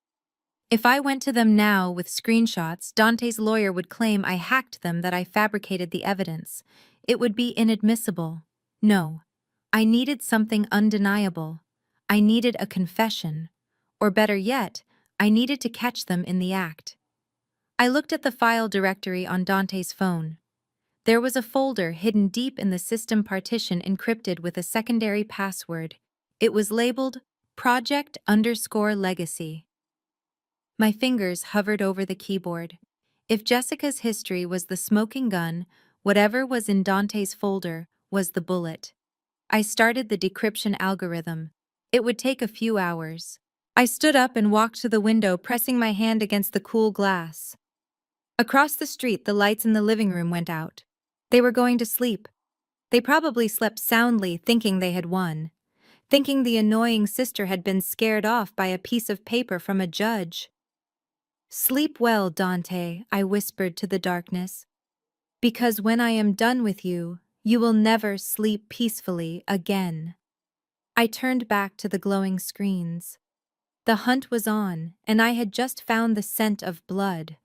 Speaker 1: If I went to them now with screenshots, Dante's lawyer would claim I hacked them, that I fabricated the evidence. It would be inadmissible. No. I needed something undeniable. I needed a confession. Or better yet, I needed to catch them in the act. I looked at the file directory on Dante's phone. There was a folder hidden deep in the system partition, encrypted with a secondary password. It was labeled Project_Legacy. My fingers hovered over the keyboard. If Jessica's history was the smoking gun, whatever was in Dante's folder was the bullet. I started the decryption algorithm. It would take a few hours. I stood up and walked to the window, pressing my hand against the cool glass. Across the street, the lights in the living room went out. They were going to sleep. They probably slept soundly, thinking they had won, thinking the annoying sister had been scared off by a piece of paper from a judge. "Sleep well, Dante," I whispered to the darkness. "Because when I am done with you, you will never sleep peacefully again." I turned back to the glowing screens. The hunt was on, and I had just found the scent of blood.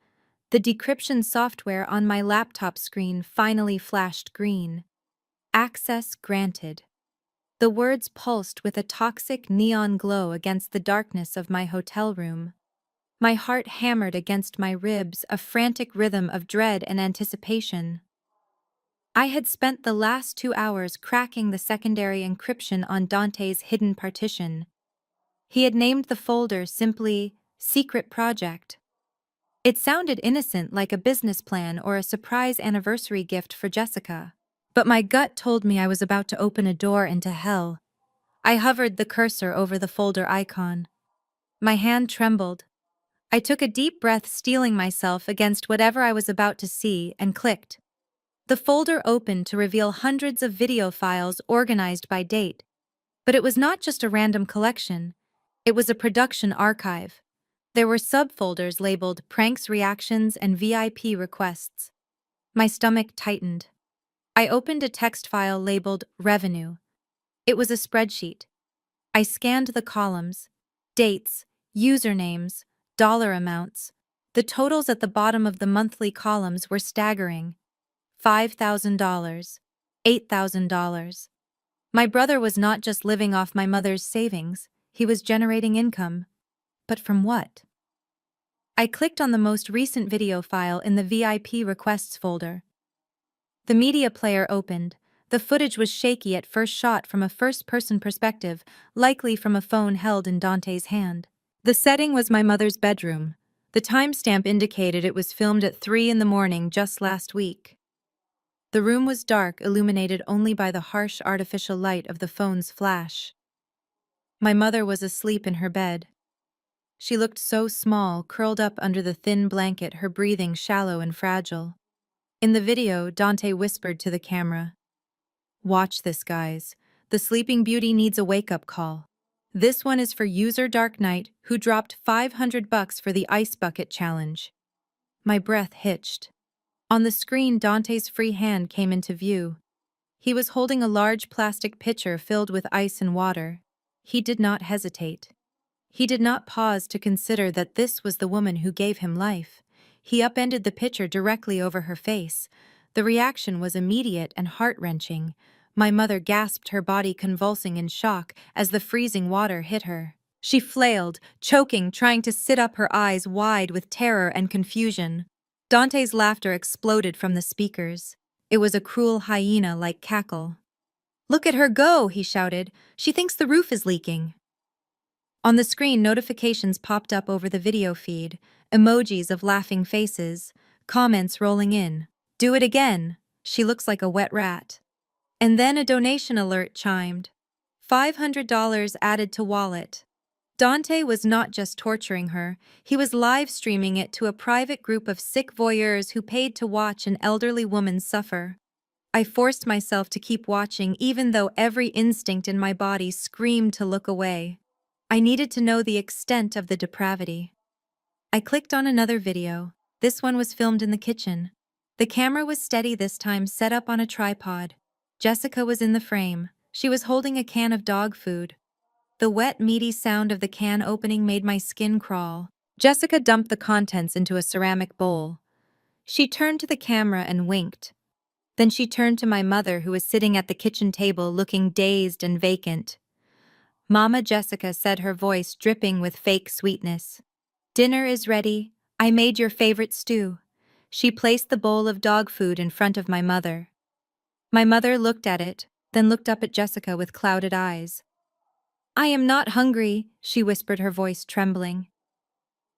Speaker 1: The decryption software on my laptop screen finally flashed green. Access granted. The words pulsed with a toxic neon glow against the darkness of my hotel room. My heart hammered against my ribs, a frantic rhythm of dread and anticipation. I had spent the last 2 hours cracking the secondary encryption on Dante's hidden partition. He had named the folder simply Secret Project. It sounded innocent, like a business plan or a surprise anniversary gift for Jessica. But my gut told me I was about to open a door into hell. I hovered the cursor over the folder icon. My hand trembled. I took a deep breath, steeling myself against whatever I was about to see, and clicked. The folder opened to reveal hundreds of video files organized by date. But it was not just a random collection. It was a production archive. There were subfolders labeled Pranks, Reactions, and VIP Requests. My stomach tightened. I opened a text file labeled Revenue. It was a spreadsheet. I scanned the columns: dates, usernames, dollar amounts. The totals at the bottom of the monthly columns were staggering: $5,000, $8,000. My brother was not just living off my mother's savings, he was generating income. But from what? I clicked on the most recent video file in the VIP requests folder. The media player opened. The footage was shaky at first, shot from a first-person perspective, likely from a phone held in Dante's hand. The setting was my mother's bedroom. The timestamp indicated it was filmed at 3 in the morning just last week. The room was dark, illuminated only by the harsh artificial light of the phone's flash. My mother was asleep in her bed. She looked so small, curled up under the thin blanket, her breathing shallow and fragile. In the video, Dante whispered to the camera, "Watch this, guys. The Sleeping Beauty needs a wake-up call. This one is for user Dark Knight, who dropped $500 for the Ice Bucket Challenge." My breath hitched. On the screen, Dante's free hand came into view. He was holding a large plastic pitcher filled with ice and water. He did not hesitate. He did not pause to consider that this was the woman who gave him life. He upended the pitcher directly over her face. The reaction was immediate and heart-wrenching. My mother gasped, her body convulsing in shock as the freezing water hit her. She flailed, choking, trying to sit up, her eyes wide with terror and confusion. Dante's laughter exploded from the speakers. It was a cruel hyena-like cackle. "Look at her go," he shouted. "She thinks the roof is leaking." On the screen, notifications popped up over the video feed, emojis of laughing faces, comments rolling in. "Do it again. She looks like a wet rat." And then a donation alert chimed. $500 added to wallet. Dante was not just torturing her, he was live streaming it to a private group of sick voyeurs who paid to watch an elderly woman suffer. I forced myself to keep watching, even though every instinct in my body screamed to look away. I needed to know the extent of the depravity. I clicked on another video. This one was filmed in the kitchen. The camera was steady this time, set up on a tripod. Jessica was in the frame. She was holding a can of dog food. The wet, meaty sound of the can opening made my skin crawl. Jessica dumped the contents into a ceramic bowl. She turned to the camera and winked. Then she turned to my mother, who was sitting at the kitchen table looking dazed and vacant. "Mama," Jessica said, her voice dripping with fake sweetness. "Dinner is ready. I made your favorite stew." She placed the bowl of dog food in front of my mother. My mother looked at it, then looked up at Jessica with clouded eyes. "I am not hungry," she whispered, her voice trembling.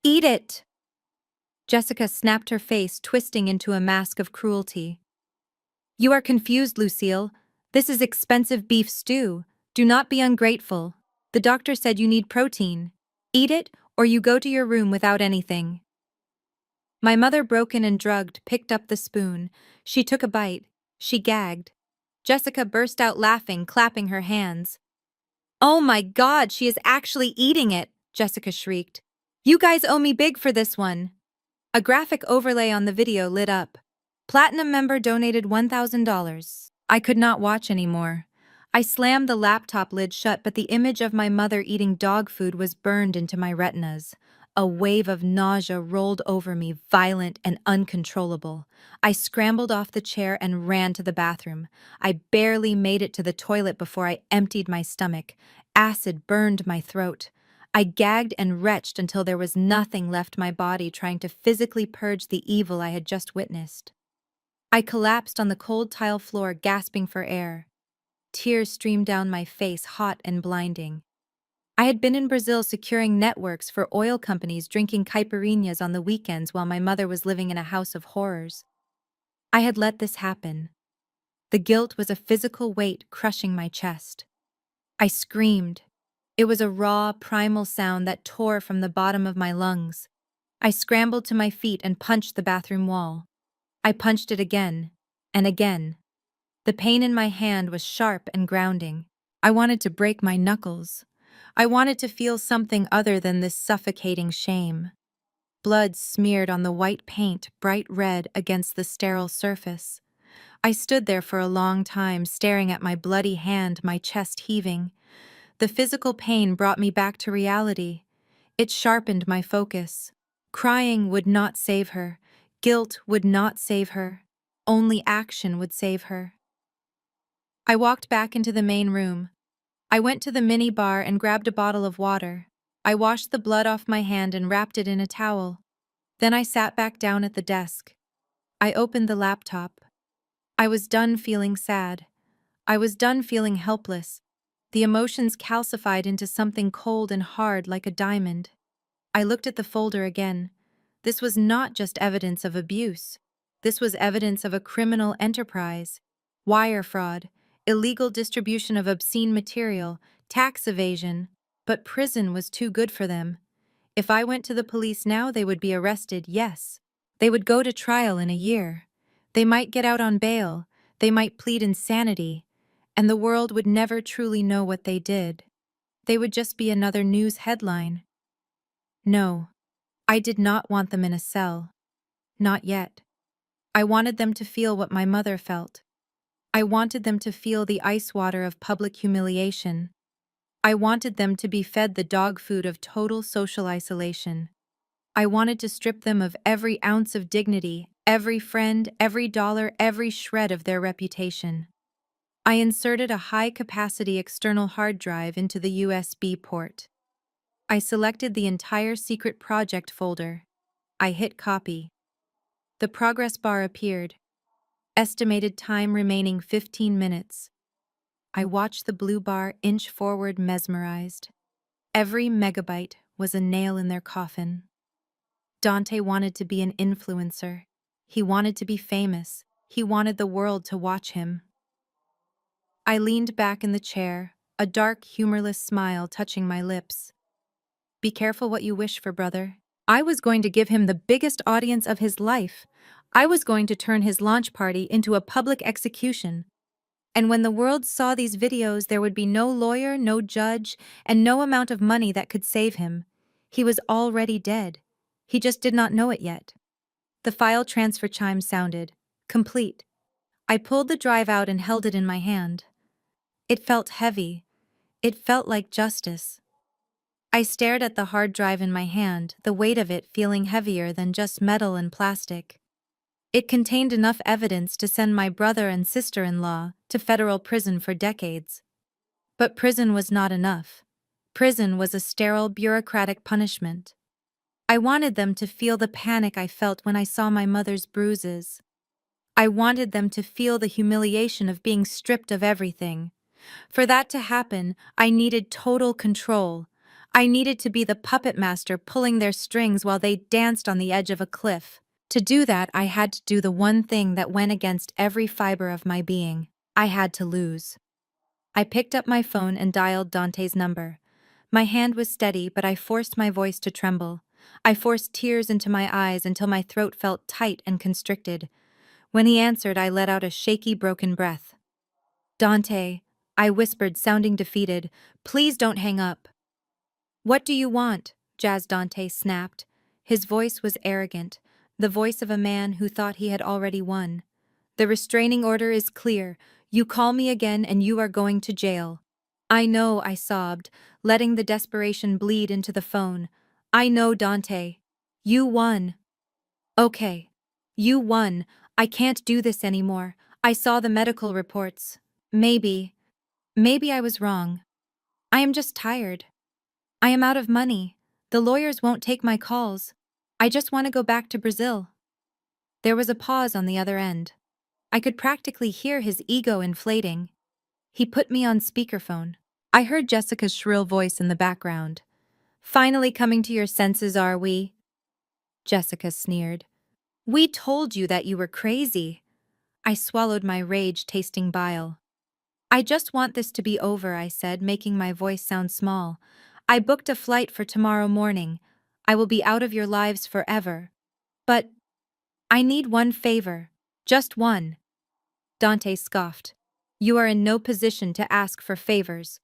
Speaker 1: "Eat it!" Jessica snapped, her face twisting into a mask of cruelty. "You are confused, Lucille. This is expensive beef stew. Do not be ungrateful. The doctor said you need protein. Eat it, or you go to your room without anything. My mother, broken and drugged, picked up the spoon. She took a bite. She gagged. Jessica burst out laughing, clapping her hands. "Oh my God, she is actually eating it!" Jessica shrieked. "You guys owe me big for this one." A graphic overlay on the video lit up. Platinum member donated $1,000. I could not watch anymore. I slammed the laptop lid shut, but the image of my mother eating dog food was burned into my retinas. A wave of nausea rolled over me, violent and uncontrollable. I scrambled off the chair and ran to the bathroom. I barely made it to the toilet before I emptied my stomach. Acid burned my throat. I gagged and retched until there was nothing left my body, trying to physically purge the evil I had just witnessed. I collapsed on the cold tile floor, gasping for air. Tears streamed down my face, hot and blinding. I had been in Brazil securing networks for oil companies, drinking caipirinhas on the weekends while my mother was living in a house of horrors. I had let this happen. The guilt was a physical weight crushing my chest. I screamed. It was a raw, primal sound that tore from the bottom of my lungs. I scrambled to my feet and punched the bathroom wall. I punched it again, and again. The pain in my hand was sharp and grounding. I wanted to break my knuckles. I wanted to feel something other than this suffocating shame. Blood smeared on the white paint, bright red against the sterile surface. I stood there for a long time, staring at my bloody hand, my chest heaving. The physical pain brought me back to reality. It sharpened my focus. Crying would not save her. Guilt would not save her. Only action would save her. I walked back into the main room. I went to the mini bar and grabbed a bottle of water. I washed the blood off my hand and wrapped it in a towel. Then I sat back down at the desk. I opened the laptop. I was done feeling sad. I was done feeling helpless. The emotions calcified into something cold and hard like a diamond. I looked at the folder again. This was not just evidence of abuse. This was evidence of a criminal enterprise. Wire fraud, illegal distribution of obscene material, tax evasion. But prison was too good for them. If I went to the police now, they would be arrested, yes. They would go to trial in a year. They might get out on bail. They might plead insanity. And the world would never truly know what they did. They would just be another news headline. No, I did not want them in a cell. Not yet. I wanted them to feel what my mother felt. I wanted them to feel the ice water of public humiliation. I wanted them to be fed the dog food of total social isolation. I wanted to strip them of every ounce of dignity, every friend, every dollar, every shred of their reputation. I inserted a high-capacity external hard drive into the USB port. I selected the entire secret project folder. I hit copy. The progress bar appeared. Estimated time remaining 15 minutes. I watched the blue bar inch forward, mesmerized. Every megabyte was a nail in their coffin. Dante wanted to be an influencer. He wanted to be famous. He wanted the world to watch him. I leaned back in the chair, a dark, humorless smile touching my lips. Be careful what you wish for, brother. I was going to give him the biggest audience of his life. I was going to turn his launch party into a public execution. And when the world saw these videos, there would be no lawyer, no judge, and no amount of money that could save him. He was already dead. He just did not know it yet. The file transfer chime sounded. Complete. I pulled the drive out and held it in my hand. It felt heavy. It felt like justice. I stared at the hard drive in my hand, the weight of it feeling heavier than just metal and plastic. It contained enough evidence to send my brother and sister-in-law to federal prison for decades. But prison was not enough. Prison was a sterile, bureaucratic punishment. I wanted them to feel the panic I felt when I saw my mother's bruises. I wanted them to feel the humiliation of being stripped of everything. For that to happen, I needed total control. I needed to be the puppet master pulling their strings while they danced on the edge of a cliff. To do that, I had to do the one thing that went against every fiber of my being. I had to lose. I picked up my phone and dialed Dante's number. My hand was steady, but I forced my voice to tremble. I forced tears into my eyes until my throat felt tight and constricted. When he answered, I let out a shaky, broken breath. Dante, I whispered, sounding defeated, please don't hang up. What do you want? Jazz Dante snapped. His voice was arrogant, the voice of a man who thought he had already won. The restraining order is clear. You call me again and you are going to jail. I know, I sobbed, letting the desperation bleed into the phone. I know, Dante. You won. Okay. You won. I can't do this anymore. I saw the medical reports. Maybe I was wrong. I am just tired. I am out of money. The lawyers won't take my calls. I just want to go back to Brazil. There was a pause on the other end. I could practically hear his ego inflating. He put me on speakerphone. I heard Jessica's shrill voice in the background. Finally coming to your senses, are we? Jessica sneered. We told you that you were crazy. I swallowed my rage, tasting bile. I just want this to be over, I said, making my voice sound small. I booked a flight for tomorrow morning. I will be out of your lives forever. But I need one favor. Just one. Dante scoffed. You are in no position to ask for favors.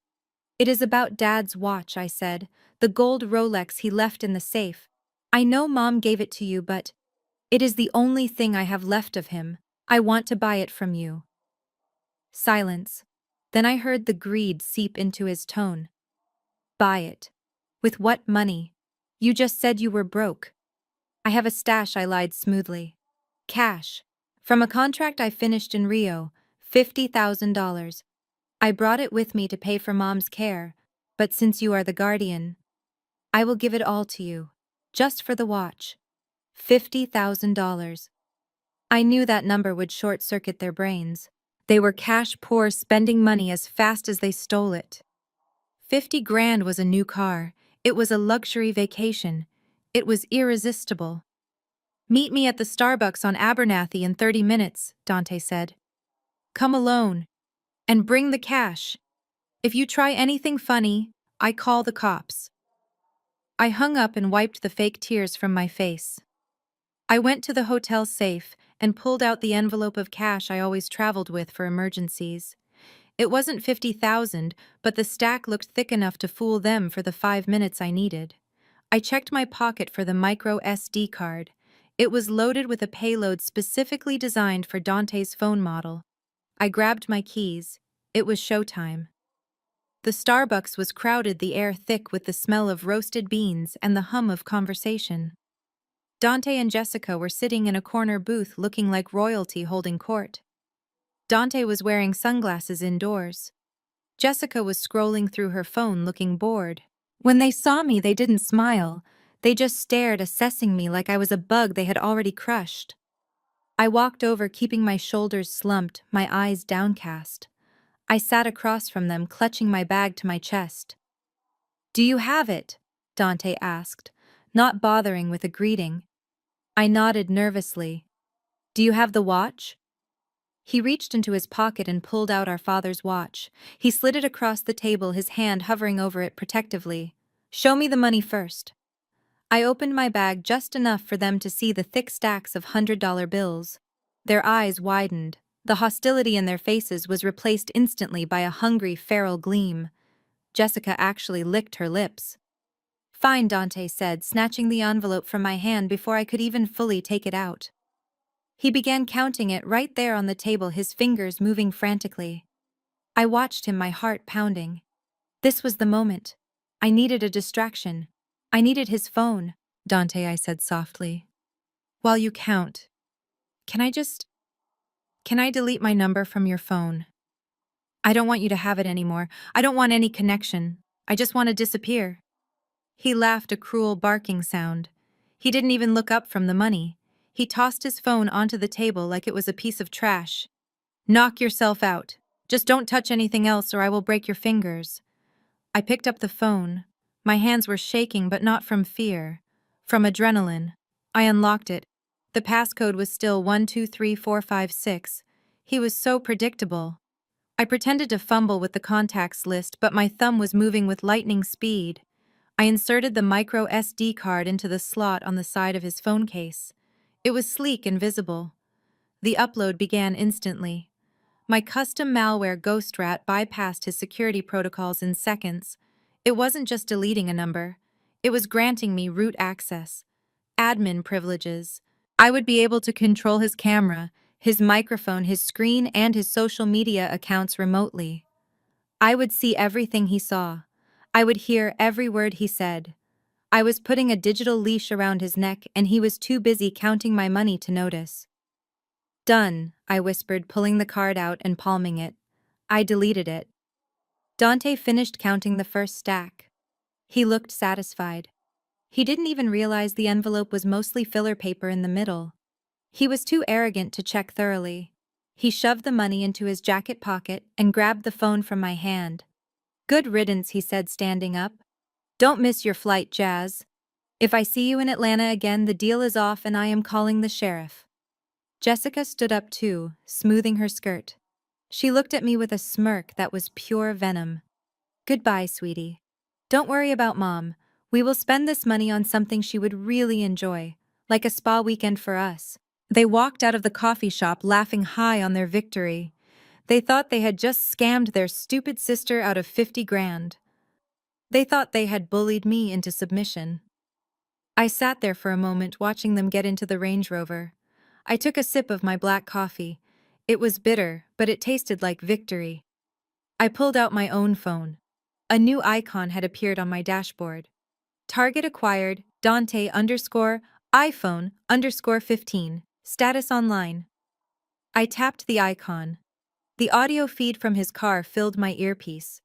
Speaker 1: It is about Dad's watch, I said, the gold Rolex he left in the safe. I know Mom gave it to you, but it is the only thing I have left of him. I want to buy it from you. Silence. Then I heard the greed seep into his tone. Buy it. With what money? You just said you were broke. I have a stash, I lied smoothly. Cash. From a contract I finished in Rio, $50,000. I brought it with me to pay for Mom's care, but since you are the guardian, I will give it all to you. Just for the watch. $50,000. I knew that number would short-circuit their brains. They were cash poor, spending money as fast as they stole it. 50 grand was a new car. It was a luxury vacation. It was irresistible. Meet me at the Starbucks on Abernathy in 30 minutes, Dante said. Come alone. And bring the cash. If you try anything funny, I call the cops. I hung up and wiped the fake tears from my face. I went to the hotel safe and pulled out the envelope of cash I always traveled with for emergencies. It wasn't 50,000, but the stack looked thick enough to fool them for the 5 minutes I needed. I checked my pocket for the micro SD card. It was loaded with a payload specifically designed for Dante's phone model. I grabbed my keys. It was showtime. The Starbucks was crowded, the air thick with the smell of roasted beans and the hum of conversation. Dante and Jessica were sitting in a corner booth looking like royalty holding court. Dante was wearing sunglasses indoors. Jessica was scrolling through her phone looking bored. When they saw me, they didn't smile. They just stared, assessing me like I was a bug they had already crushed. I walked over, keeping my shoulders slumped, my eyes downcast. I sat across from them, clutching my bag to my chest. Do you have it? Dante asked, not bothering with a greeting. I nodded nervously. Do you have the watch? He reached into his pocket and pulled out our father's watch. He slid it across the table, his hand hovering over it protectively. Show me the money first. I opened my bag just enough for them to see the thick stacks of $100 bills. Their eyes widened. The hostility in their faces was replaced instantly by a hungry, feral gleam. Jessica actually licked her lips. Fine, Dante said, snatching the envelope from my hand before I could even fully take it out. He began counting it right there on the table, his fingers moving frantically. I watched him, my heart pounding. This was the moment. I needed a distraction. I needed his phone. Dante, I said softly. While you count, can I delete my number from your phone? I don't want you to have it anymore. I don't want any connection. I just want to disappear. He laughed, a cruel barking sound. He didn't even look up from the money. He tossed his phone onto the table like it was a piece of trash. Knock yourself out. Just don't touch anything else or I will break your fingers. I picked up the phone. My hands were shaking, but not from fear. From adrenaline. I unlocked it. The passcode was still 123456. He was so predictable. I pretended to fumble with the contacts list, but my thumb was moving with lightning speed. I inserted the micro SD card into the slot on the side of his phone case. It was sleek and visible. The upload began instantly. My custom malware Ghost Rat bypassed his security protocols in seconds. It wasn't just deleting a number. It was granting me root access, admin privileges. I would be able to control his camera, his microphone, his screen, and his social media accounts remotely. I would see everything he saw. I would hear every word he said. I was putting a digital leash around his neck, and he was too busy counting my money to notice. Done, I whispered, pulling the card out and palming it. I deleted it. Dante finished counting the first stack. He looked satisfied. He didn't even realize the envelope was mostly filler paper in the middle. He was too arrogant to check thoroughly. He shoved the money into his jacket pocket and grabbed the phone from my hand. Good riddance, he said, standing up. Don't miss your flight, Jazz. If I see you in Atlanta again, the deal is off and I am calling the sheriff. Jessica stood up too, smoothing her skirt. She looked at me with a smirk that was pure venom. Goodbye, sweetie. Don't worry about Mom. We will spend this money on something she would really enjoy, like a spa weekend for us. They walked out of the coffee shop laughing high on their victory. They thought they had just scammed their stupid sister out of 50 grand. They thought they had bullied me into submission. I sat there for a moment watching them get into the Range Rover. I took a sip of my black coffee. It was bitter, but it tasted like victory. I pulled out my own phone. A new icon had appeared on my dashboard. Target acquired, Dante _ iPhone _ 15, status online. I tapped the icon. The audio feed from his car filled my earpiece.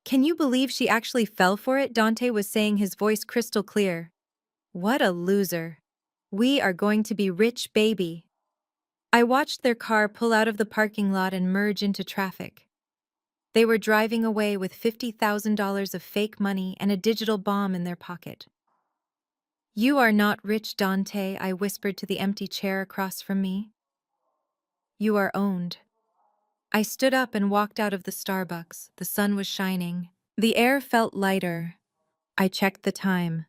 Speaker 1: Can you believe she actually fell for it? Dante was saying, his voice crystal clear. What a loser. We are going to be rich, baby. I watched their car pull out of the parking lot and merge into traffic. They were driving away with $50,000 of fake money and a digital bomb in their pocket. You are not rich, Dante, I whispered to the empty chair across from me. You are owned. I stood up and walked out of the Starbucks. The sun was shining. The air felt lighter. I checked the time.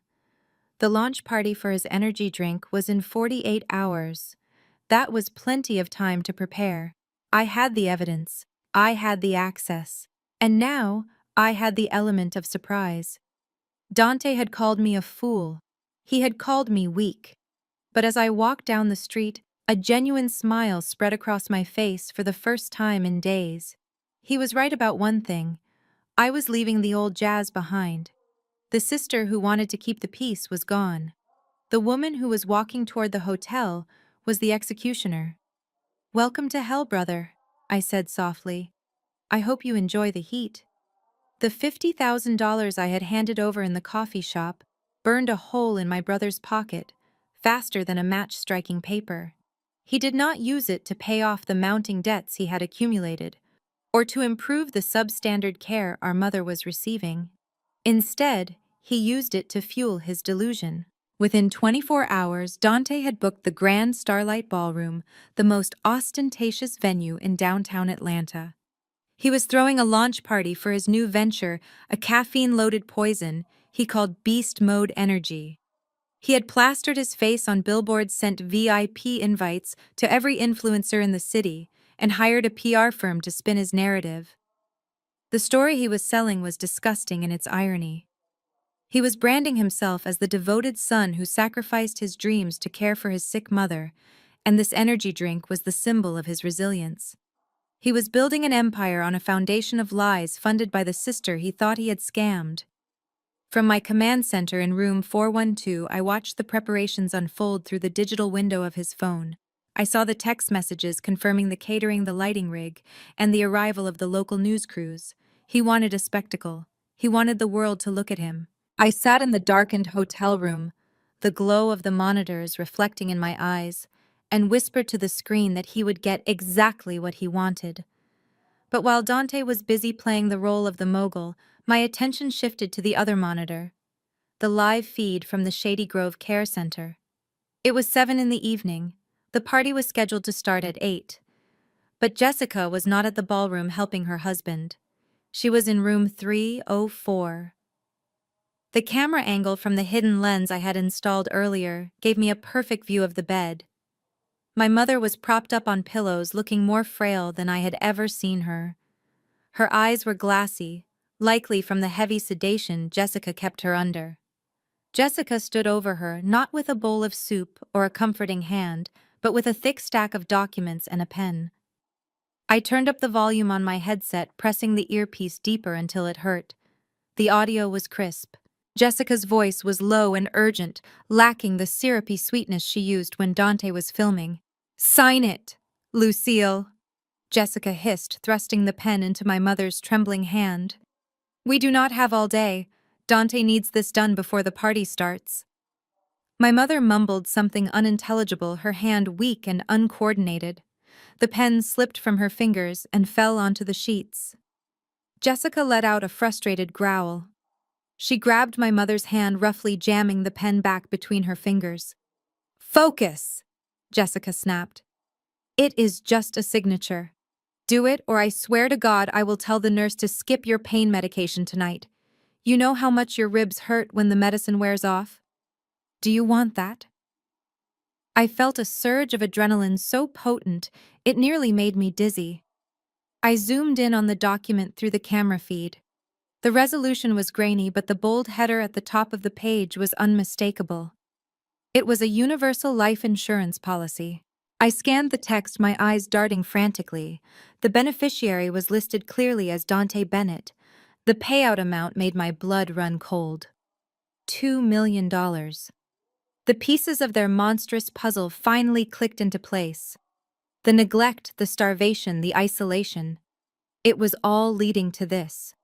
Speaker 1: The launch party for his energy drink was in 48 hours. That was plenty of time to prepare. I had the evidence. I had the access. And now, I had the element of surprise. Dante had called me a fool. He had called me weak. But as I walked down the street, a genuine smile spread across my face for the first time in days. He was right about one thing. I was leaving the old Jazz behind. The sister who wanted to keep the peace was gone. The woman who was walking toward the hotel was the executioner. Welcome to hell, brother, I said softly. I hope you enjoy the heat. The $50,000 I had handed over in the coffee shop burned a hole in my brother's pocket, faster than a match striking paper. He did not use it to pay off the mounting debts he had accumulated, or to improve the substandard care our mother was receiving. Instead, he used it to fuel his delusion. Within 24 hours, Dante had booked the Grand Starlight Ballroom, the most ostentatious venue in downtown Atlanta. He was throwing a launch party for his new venture, a caffeine-loaded poison he called Beast Mode Energy. He had plastered his face on billboards, sent VIP invites to every influencer in the city, and hired a PR firm to spin his narrative. The story he was selling was disgusting in its irony. He was branding himself as the devoted son who sacrificed his dreams to care for his sick mother, and this energy drink was the symbol of his resilience. He was building an empire on a foundation of lies funded by the sister he thought he had scammed. From my command center in room 412, I watched the preparations unfold through the digital window of his phone. I saw the text messages confirming the catering, the lighting rig, and the arrival of the local news crews. He wanted a spectacle. He wanted the world to look at him. I sat in the darkened hotel room, the glow of the monitors reflecting in my eyes, and whispered to the screen that he would get exactly what he wanted. But while Dante was busy playing the role of the mogul, my attention shifted to the other monitor, the live feed from the Shady Grove Care Center. It was 7 in the evening. The party was scheduled to start at 8. But Jessica was not at the ballroom helping her husband. She was in room 304. The camera angle from the hidden lens I had installed earlier gave me a perfect view of the bed. My mother was propped up on pillows, looking more frail than I had ever seen her. Her eyes were glassy, likely from the heavy sedation Jessica kept her under. Jessica stood over her, not with a bowl of soup or a comforting hand, but with a thick stack of documents and a pen. I turned up the volume on my headset, pressing the earpiece deeper until it hurt. The audio was crisp. Jessica's voice was low and urgent, lacking the syrupy sweetness she used when Dante was filming. "Sign it, Lucille," Jessica hissed, thrusting the pen into my mother's trembling hand. "We do not have all day. Dante needs this done before the party starts." My mother mumbled something unintelligible, her hand weak and uncoordinated. The pen slipped from her fingers and fell onto the sheets. Jessica let out a frustrated growl. She grabbed my mother's hand, roughly jamming the pen back between her fingers. "Focus!" Jessica snapped. "It is just a signature. Do it, or I swear to God I will tell the nurse to skip your pain medication tonight. You know how much your ribs hurt when the medicine wears off? Do you want that?" I felt a surge of adrenaline so potent it nearly made me dizzy. I zoomed in on the document through the camera feed. The resolution was grainy, but the bold header at the top of the page was unmistakable. It was a universal life insurance policy. I scanned the text, my eyes darting frantically. The beneficiary was listed clearly as Dante Bennett. The payout amount made my blood run cold. $2 million. The pieces of their monstrous puzzle finally clicked into place. The neglect, the starvation, the isolation. It was all leading to this.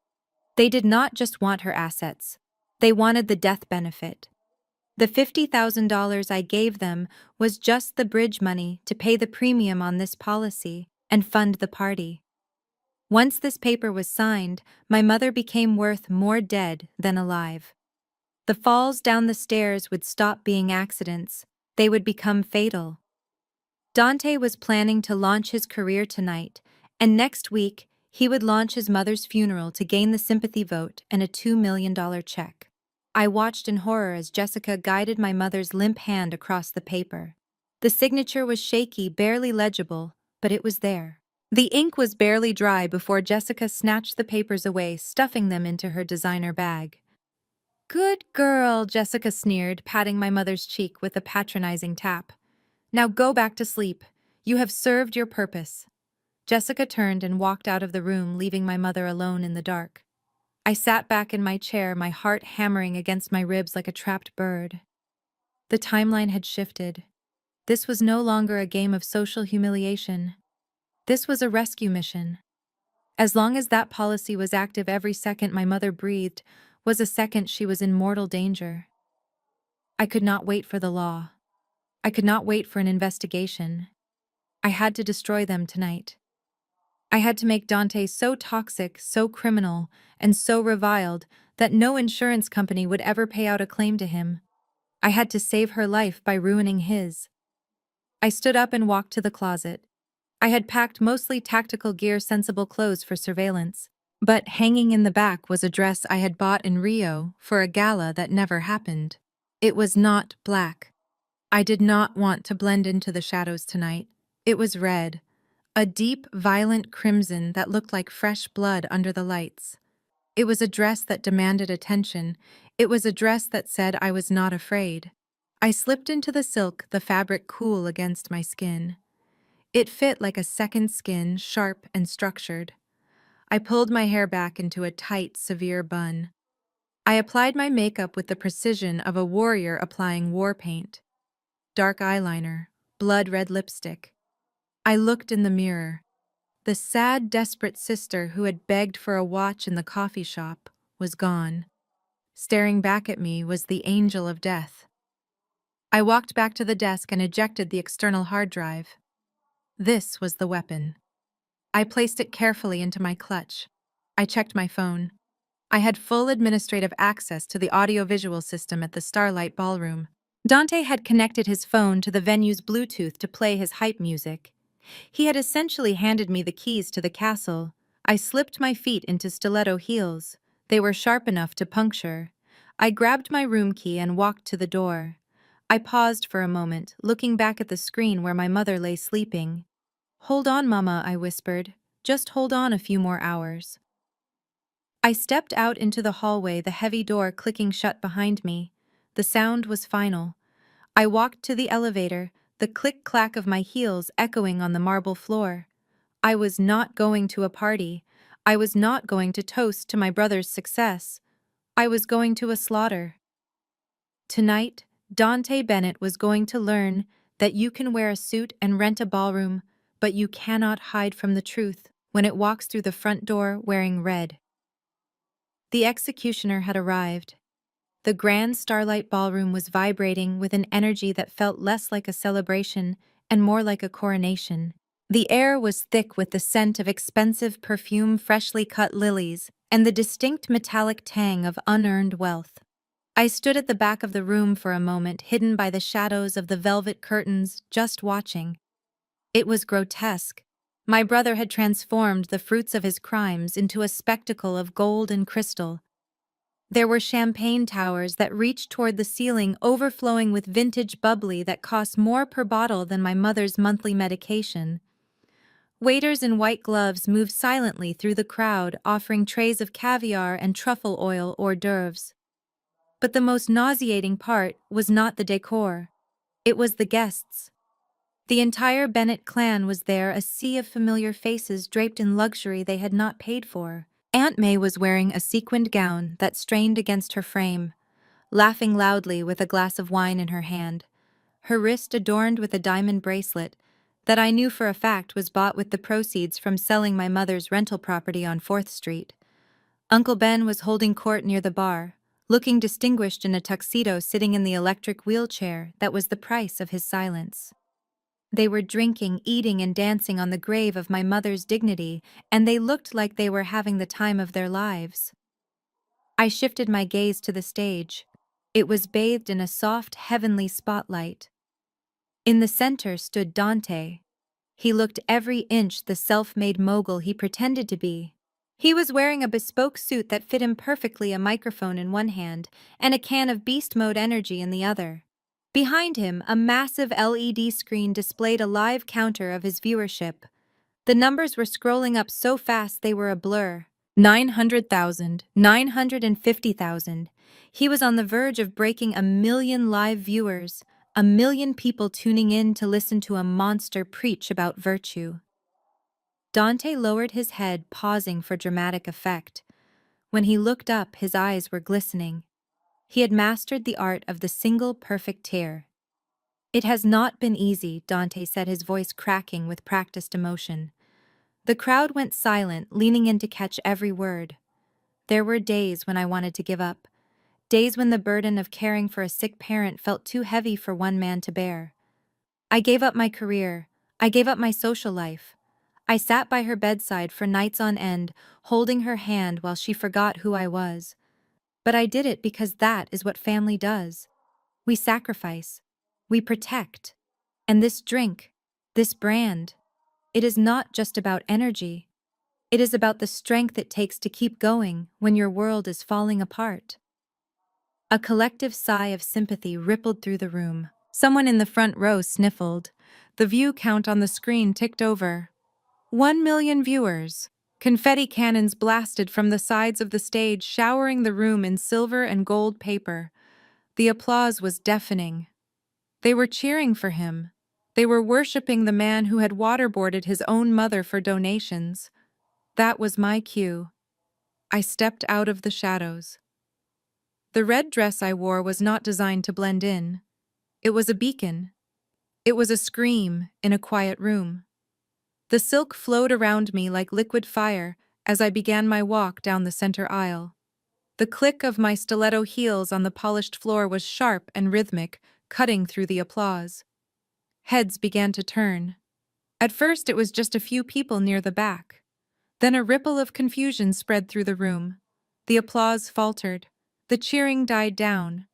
Speaker 1: They did not just want her assets. They wanted the death benefit. The $50,000 I gave them was just the bridge money to pay the premium on this policy and fund the party. Once this paper was signed, my mother became worth more dead than alive. The falls down the stairs would stop being accidents. They would become fatal. Dante was planning to launch his career tonight, and next week he would launch his mother's funeral to gain the sympathy vote and a $2 million check. I watched in horror as Jessica guided my mother's limp hand across the paper. The signature was shaky, barely legible, but it was there. The ink was barely dry before Jessica snatched the papers away, stuffing them into her designer bag. "Good girl," Jessica sneered, patting my mother's cheek with a patronizing tap. "Now go back to sleep. You have served your purpose." Jessica turned and walked out of the room, leaving my mother alone in the dark. I sat back in my chair, my heart hammering against my ribs like a trapped bird. The timeline had shifted. This was no longer a game of social humiliation. This was a rescue mission. As long as that policy was active, every second my mother breathed was a second she was in mortal danger. I could not wait for the law. I could not wait for an investigation. I had to destroy them tonight. I had to make Dante so toxic, so criminal, and so reviled that no insurance company would ever pay out a claim to him. I had to save her life by ruining his. I stood up and walked to the closet. I had packed mostly tactical gear, sensible clothes for surveillance. But hanging in the back was a dress I had bought in Rio for a gala that never happened. It was not black. I did not want to blend into the shadows tonight. It was red. A deep, violent crimson that looked like fresh blood under the lights. It was a dress that demanded attention. It was a dress that said I was not afraid. I slipped into the silk, the fabric cool against my skin. It fit like a second skin, sharp and structured. I pulled my hair back into a tight, severe bun. I applied my makeup with the precision of a warrior applying war paint. Dark eyeliner, blood-red lipstick. I looked in the mirror. The sad, desperate sister who had begged for a watch in the coffee shop was gone. Staring back at me was the angel of death. I walked back to the desk and ejected the external hard drive. This was the weapon. I placed it carefully into my clutch. I checked my phone. I had full administrative access to the audiovisual system at the Starlight Ballroom. Dante had connected his phone to the venue's Bluetooth to play his hype music. He had essentially handed me the keys to the castle. I slipped my feet into stiletto heels. They were sharp enough to puncture. I grabbed my room key and walked to the door. I paused for a moment, looking back at the screen where my mother lay sleeping. "Hold on, Mama," I whispered. "Just hold on a few more hours." I stepped out into the hallway, the heavy door clicking shut behind me. The sound was final. I walked to the elevator, the click-clack of my heels echoing on the marble floor. I was not going to a party. I was not going to toast to my brother's success. I was going to a slaughter. Tonight, Dante Bennett was going to learn that you can wear a suit and rent a ballroom, but you cannot hide from the truth when it walks through the front door wearing red. The executioner had arrived. The grand starlight ballroom was vibrating with an energy that felt less like a celebration and more like a coronation. The air was thick with the scent of expensive perfume, freshly cut lilies, and the distinct metallic tang of unearned wealth. I stood at the back of the room for a moment, hidden by the shadows of the velvet curtains, just watching. It was grotesque. My brother had transformed the fruits of his crimes into a spectacle of gold and crystal. There were champagne towers that reached toward the ceiling, overflowing with vintage bubbly that cost more per bottle than my mother's monthly medication. Waiters in white gloves moved silently through the crowd, offering trays of caviar and truffle oil hors d'oeuvres. But the most nauseating part was not the decor. It was the guests. The entire Bennett clan was there, a sea of familiar faces draped in luxury they had not paid for. Aunt May was wearing a sequined gown that strained against her frame, laughing loudly with a glass of wine in her hand, her wrist adorned with a diamond bracelet that I knew for a fact was bought with the proceeds from selling my mother's rental property on 4th Street. Uncle Ben was holding court near the bar, looking distinguished in a tuxedo, sitting in the electric wheelchair that was the price of his silence. They were drinking, eating, and dancing on the grave of my mother's dignity, and they looked like they were having the time of their lives. I shifted my gaze to the stage. It was bathed in a soft, heavenly spotlight. In the center stood Dante. He looked every inch the self-made mogul he pretended to be. He was wearing a bespoke suit that fit him perfectly, a microphone in one hand and a can of beast mode energy in the other. Behind him, a massive LED screen displayed a live counter of his viewership. The numbers were scrolling up so fast they were a blur. 900,000, 950,000. He was on the verge of breaking 1 million live viewers, 1 million people tuning in to listen to a monster preach about virtue. Dante lowered his head, pausing for dramatic effect. When he looked up, his eyes were glistening. He had mastered the art of the single perfect tear. "It has not been easy," Dante said, his voice cracking with practiced emotion. The crowd went silent, leaning in to catch every word. There were days when I wanted to give up. Days when the burden of caring for a sick parent felt too heavy for one man to bear. I gave up my career. I gave up my social life. I sat by her bedside for nights on end, holding her hand while she forgot who I was. But I did it because that is what family does. We sacrifice. We protect. And this drink, this brand, it is not just about energy. It is about the strength it takes to keep going when your world is falling apart. A collective sigh of sympathy rippled through the room. Someone in the front row sniffled. The view count on the screen ticked over. 1 million viewers. Confetti cannons blasted from the sides of the stage, showering the room in silver and gold paper. The applause was deafening. They were cheering for him. They were worshiping the man who had waterboarded his own mother for donations. That was my cue. I stepped out of the shadows. The red dress I wore was not designed to blend in. It was a beacon. It was a scream in a quiet room. The silk flowed around me like liquid fire as I began my walk down the center aisle. The click of my stiletto heels on the polished floor was sharp and rhythmic, cutting through the applause. Heads began to turn. At first it was just a few people near the back. Then a ripple of confusion spread through the room. The applause faltered. The cheering died down.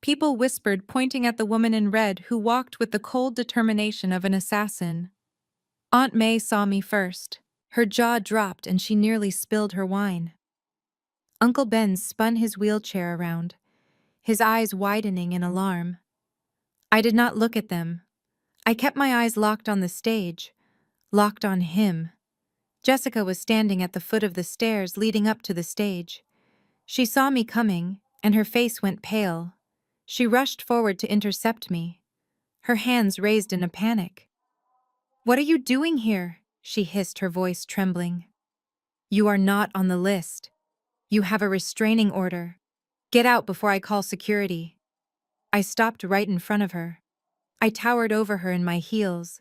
Speaker 1: People whispered, pointing at the woman in red who walked with the cold determination of an assassin. Aunt May saw me first. Her jaw dropped and she nearly spilled her wine. Uncle Ben spun his wheelchair around, his eyes widening in alarm. I did not look at them. I kept my eyes locked on the stage, locked on him. Jessica was standing at the foot of the stairs leading up to the stage. She saw me coming, and her face went pale. She rushed forward to intercept me, her hands raised in a panic. "What are you doing here?" she hissed, her voice trembling. "You are not on the list. You have a restraining order. Get out before I call security." I stopped right in front of her. I towered over her in my heels.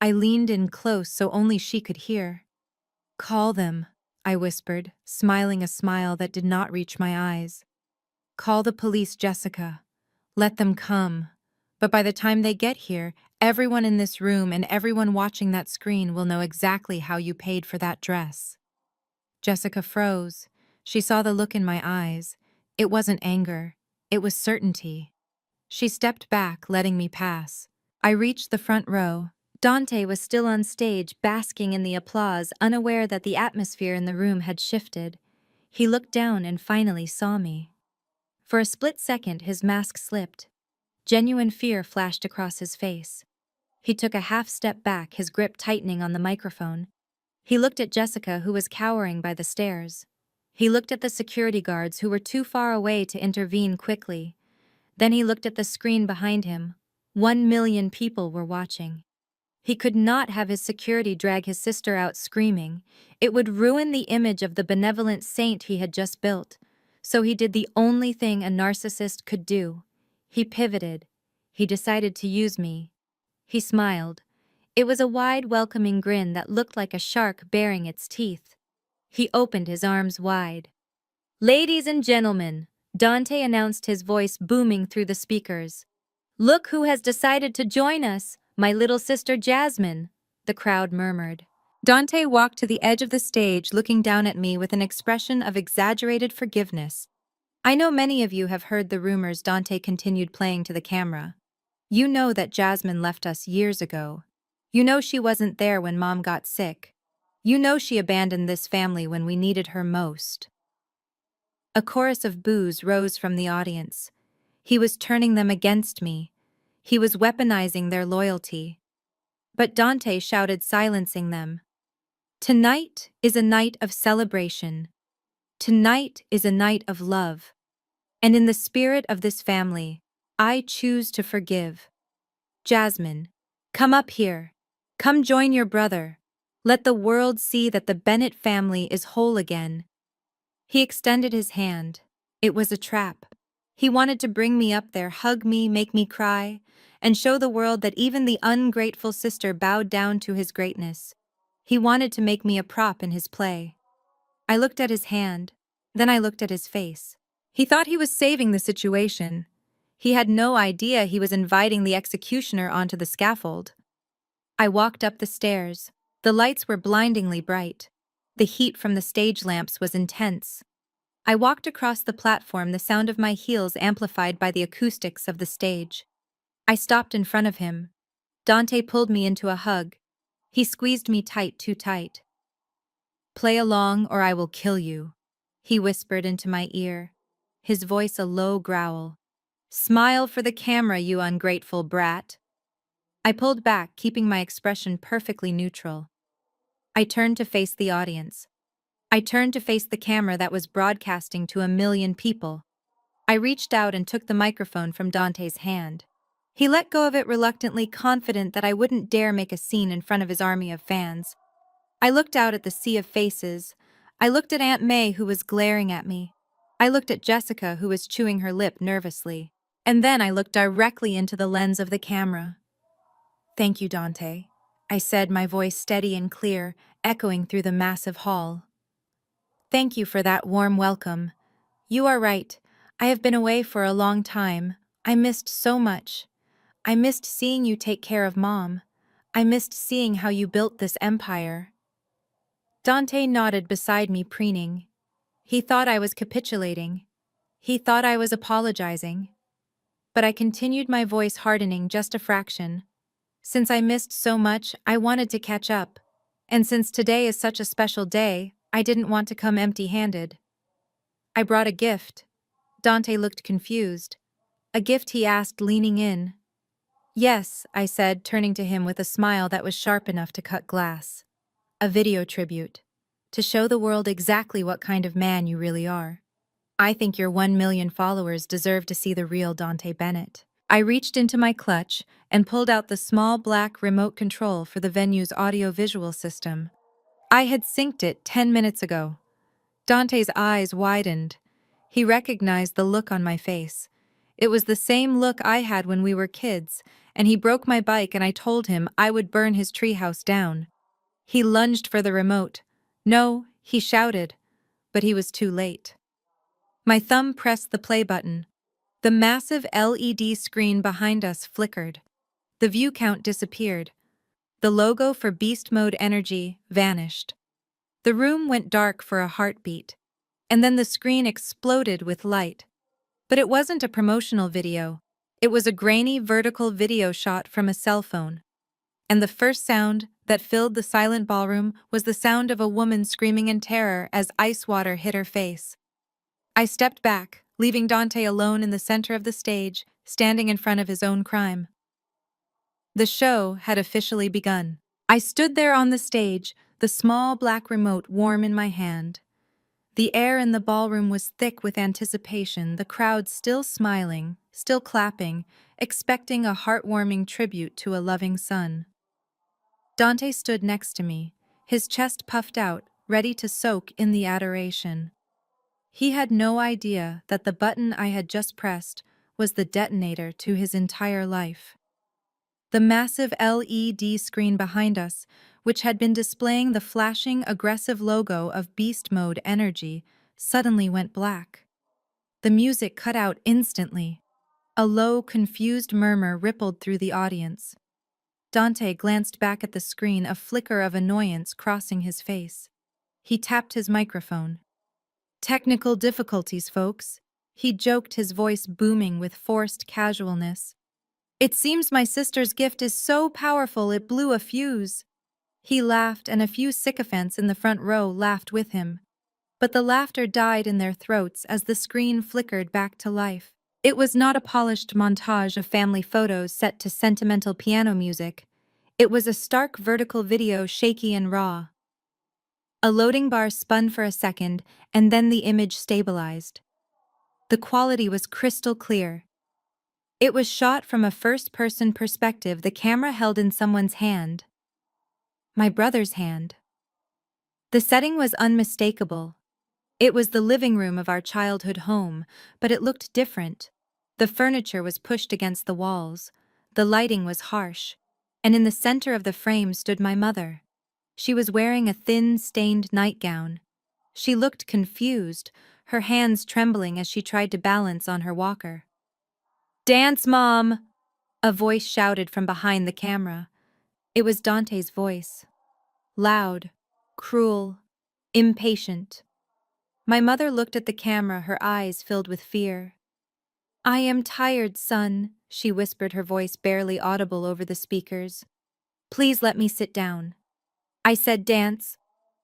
Speaker 1: I leaned in close so only she could hear. "Call them," I whispered, smiling a smile that did not reach my eyes. "Call the police, Jessica. Let them come. But by the time they get here, everyone in this room and everyone watching that screen will know exactly how you paid for that dress." Jessica froze. She saw the look in my eyes. It wasn't anger. It was certainty. She stepped back, letting me pass. I reached the front row. Dante was still on stage, basking in the applause, unaware that the atmosphere in the room had shifted. He looked down and finally saw me. For a split second, his mask slipped. Genuine fear flashed across his face. He took a half step back, his grip tightening on the microphone. He looked at Jessica, who was cowering by the stairs. He looked at the security guards, who were too far away to intervene quickly. Then he looked at the screen behind him. 1 million people were watching. He could not have his security drag his sister out screaming. It would ruin the image of the benevolent saint he had just built. So he did the only thing a narcissist could do. He pivoted. He decided to use me. He smiled. It was a wide, welcoming grin that looked like a shark baring its teeth. He opened his arms wide. "Ladies and gentlemen," Dante announced, his voice booming through the speakers. "Look who has decided to join us, my little sister Jasmine," the crowd murmured. Dante walked to the edge of the stage, looking down at me with an expression of exaggerated forgiveness. "I know many of you have heard the rumors," Dante continued, playing to the camera. "You know that Jasmine left us years ago. You know she wasn't there when Mom got sick. You know she abandoned this family when we needed her most." A chorus of boos rose from the audience. He was turning them against me. He was weaponizing their loyalty. But Dante shouted, silencing them. "Tonight is a night of celebration. Tonight is a night of love. And in the spirit of this family, I choose to forgive. Jasmine, come up here. Come join your brother. Let the world see that the Bennett family is whole again." He extended his hand. It was a trap. He wanted to bring me up there, hug me, make me cry, and show the world that even the ungrateful sister bowed down to his greatness. He wanted to make me a prop in his play. I looked at his hand, then I looked at his face. He thought he was saving the situation. He had no idea he was inviting the executioner onto the scaffold. I walked up the stairs. The lights were blindingly bright. The heat from the stage lamps was intense. I walked across the platform, the sound of my heels amplified by the acoustics of the stage. I stopped in front of him. Dante pulled me into a hug. He squeezed me tight, too tight. "Play along or I will kill you," he whispered into my ear, his voice a low growl. "Smile for the camera, you ungrateful brat." I pulled back, keeping my expression perfectly neutral. I turned to face the audience. I turned to face the camera that was broadcasting to 1 million people. I reached out and took the microphone from Dante's hand. He let go of it reluctantly, confident that I wouldn't dare make a scene in front of his army of fans. I looked out at the sea of faces. I looked at Aunt May, who was glaring at me. I looked at Jessica, who was chewing her lip nervously. And then I looked directly into the lens of the camera. "Thank you, Dante," I said, my voice steady and clear, echoing through the massive hall. "Thank you for that warm welcome. You are right. I have been away for a long time. I missed so much. I missed seeing you take care of Mom. I missed seeing how you built this empire." Dante nodded beside me, preening. He thought I was capitulating. He thought I was apologizing. But I continued, my voice hardening just a fraction. Since I missed so much, I wanted to catch up. And since today is such a special day, I didn't want to come empty-handed. I brought a gift. Dante looked confused. A gift, he asked, leaning in. Yes, I said, turning to him with a smile that was sharp enough to cut glass. A video tribute. To show the world exactly what kind of man you really are. I think your 1 million followers deserve to see the real Dante Bennett. I reached into my clutch and pulled out the small black remote control for the venue's audio-visual system. I had synced it 10 minutes ago. Dante's eyes widened. He recognized the look on my face. It was the same look I had when we were kids, and he broke my bike and I told him I would burn his treehouse down. He lunged for the remote. No, he shouted, but he was too late. My thumb pressed the play button. The massive LED screen behind us flickered. The view count disappeared. The logo for Beast Mode Energy vanished. The room went dark for a heartbeat, and then the screen exploded with light. But it wasn't a promotional video. It was a grainy vertical video shot from a cell phone. And the first sound that filled the silent ballroom was the sound of a woman screaming in terror as ice water hit her face. I stepped back, leaving Dante alone in the center of the stage, standing in front of his own crime. The show had officially begun. I stood there on the stage, the small black remote warm in my hand. The air in the ballroom was thick with anticipation, the crowd still smiling, still clapping, expecting a heartwarming tribute to a loving son. Dante stood next to me, his chest puffed out, ready to soak in the adoration. He had no idea that the button I had just pressed was the detonator to his entire life. The massive LED screen behind us, which had been displaying the flashing, aggressive logo of Beast Mode Energy, suddenly went black. The music cut out instantly. A low, confused murmur rippled through the audience. Dante glanced back at the screen, a flicker of annoyance crossing his face. He tapped his microphone. "Technical difficulties, folks," he joked, his voice booming with forced casualness. "It seems my sister's gift is so powerful it blew a fuse." He laughed, and a few sycophants in the front row laughed with him. But the laughter died in their throats as the screen flickered back to life. It was not a polished montage of family photos set to sentimental piano music. It was a stark vertical video, shaky and raw. A loading bar spun for a second, and then the image stabilized. The quality was crystal clear. It was shot from a first-person perspective, the camera held in someone's hand. My brother's hand. The setting was unmistakable. It was the living room of our childhood home, but it looked different. The furniture was pushed against the walls. The lighting was harsh. And in the center of the frame stood my mother. She was wearing a thin, stained nightgown. She looked confused, her hands trembling as she tried to balance on her walker. "Dance, Mom!" a voice shouted from behind the camera. It was Dante's voice. Loud, cruel, impatient. My mother looked at the camera, her eyes filled with fear. "I am tired, son," she whispered, her voice barely audible over the speakers. "Please let me sit down." I said, "Dance,"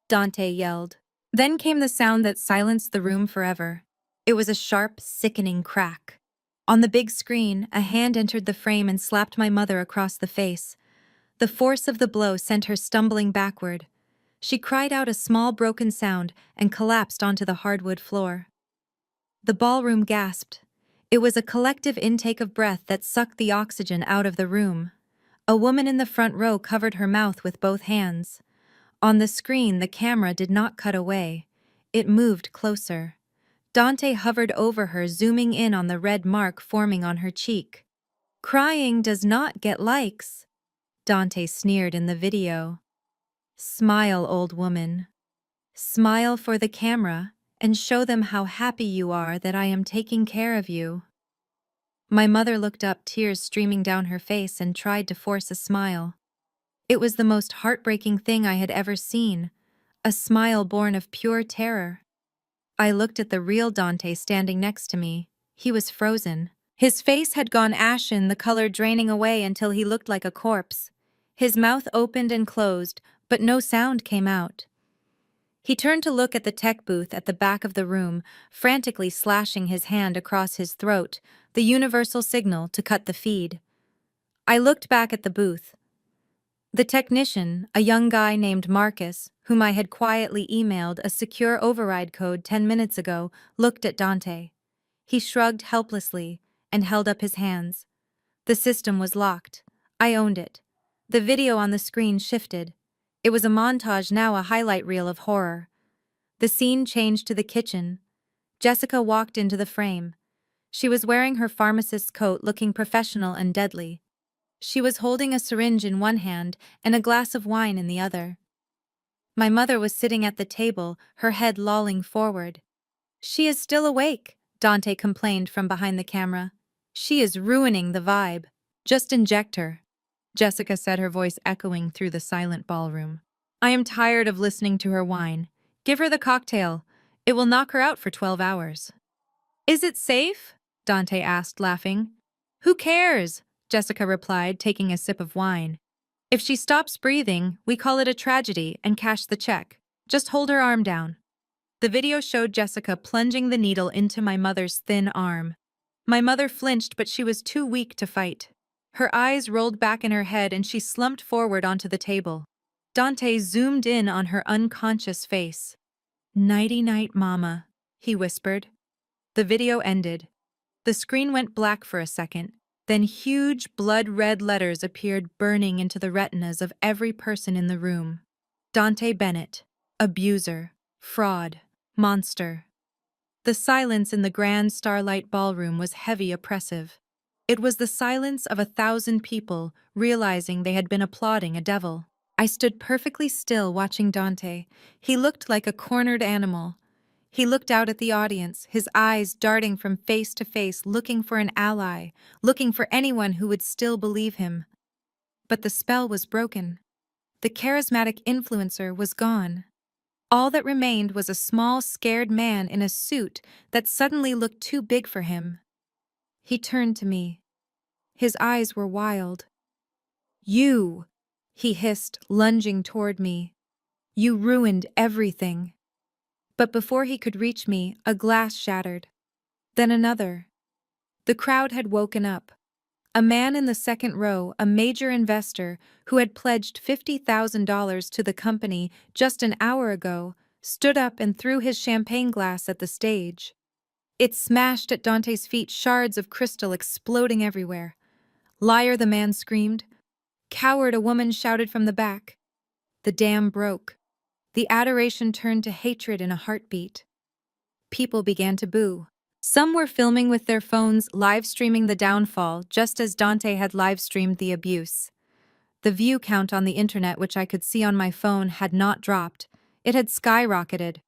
Speaker 1: Dante yelled. Then came the sound that silenced the room forever. It was a sharp, sickening crack. On the big screen, a hand entered the frame and slapped my mother across the face. The force of the blow sent her stumbling backward. She cried out a small broken sound and collapsed onto the hardwood floor. The ballroom gasped. It was a collective intake of breath that sucked the oxygen out of the room. A woman in the front row covered her mouth with both hands. On the screen, the camera did not cut away. It moved closer. Dante hovered over her, zooming in on the red mark forming on her cheek. "Crying does not get likes," Dante sneered in the video. "Smile, old woman. Smile for the camera and show them how happy you are that I am taking care of you." My mother looked up, tears streaming down her face, and tried to force a smile. It was the most heartbreaking thing I had ever seen, a smile born of pure terror. I looked at the real Dante standing next to me. He was frozen. His face had gone ashen, the color draining away until he looked like a corpse. His mouth opened and closed, but no sound came out. He turned to look at the tech booth at the back of the room, frantically slashing his hand across his throat, the universal signal to cut the feed. I looked back at the booth. The technician, a young guy named Marcus, whom I had quietly emailed a secure override code 10 minutes ago, looked at Dante. He shrugged helplessly and held up his hands. The system was locked. I owned it. The video on the screen shifted. It was a montage, now a highlight reel of horror. The scene changed to the kitchen. Jessica walked into the frame. She was wearing her pharmacist's coat, looking professional and deadly. She was holding a syringe in one hand and a glass of wine in the other. My mother was sitting at the table, her head lolling forward. "She is still awake," Dante complained from behind the camera. "She is ruining the vibe. Just inject her," Jessica said, her voice echoing through the silent ballroom. "I am tired of listening to her whine. Give her the cocktail. It will knock her out for 12 hours. "Is it safe?" Dante asked, laughing. "Who cares?" Jessica replied, taking a sip of wine. "If she stops breathing, we call it a tragedy and cash the check. Just hold her arm down." The video showed Jessica plunging the needle into my mother's thin arm. My mother flinched, but she was too weak to fight. Her eyes rolled back in her head and she slumped forward onto the table. Dante zoomed in on her unconscious face. "Nighty-night, Mama," he whispered. The video ended. The screen went black for a second, then huge blood-red letters appeared, burning into the retinas of every person in the room. Dante Bennett, abuser, fraud, monster. The silence in the grand starlight ballroom was heavy, oppressive. It was the silence of 1,000 people realizing they had been applauding a devil. I stood perfectly still watching Dante. He looked like a cornered animal. He looked out at the audience, his eyes darting from face to face, looking for an ally, looking for anyone who would still believe him. But the spell was broken. The charismatic influencer was gone. All that remained was a small, scared man in a suit that suddenly looked too big for him. He turned to me. His eyes were wild. "You," he hissed, lunging toward me. "You ruined everything." But before he could reach me, a glass shattered. Then another. The crowd had woken up. A man in the second row, a major investor who had pledged $50,000 to the company just an hour ago, stood up and threw his champagne glass at the stage. It smashed at Dante's feet, shards of crystal exploding everywhere. "Liar," the man screamed. "Coward," a woman shouted from the back. The dam broke. The adoration turned to hatred in a heartbeat. People began to boo. Some were filming with their phones, live-streaming the downfall, just as Dante had live-streamed the abuse. The view count on the internet, which I could see on my phone, had not dropped. It had skyrocketed.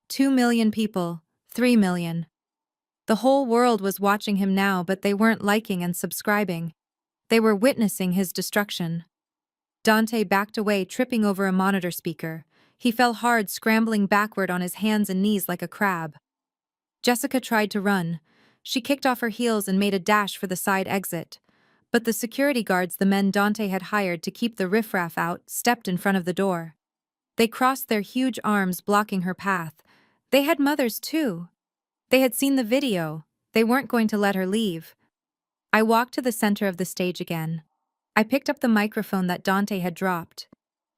Speaker 1: 2 million people, 3 million. The whole world was watching him now, but they weren't liking and subscribing. They were witnessing his destruction. Dante backed away, tripping over a monitor speaker. He fell hard, scrambling backward on his hands and knees like a crab. Jessica tried to run. She kicked off her heels and made a dash for the side exit. But the security guards, the men Dante had hired to keep the riffraff out, stepped in front of the door. They crossed their huge arms, blocking her path. They had mothers, too. They had seen the video. They weren't going to let her leave. I walked to the center of the stage again. I picked up the microphone that Dante had dropped.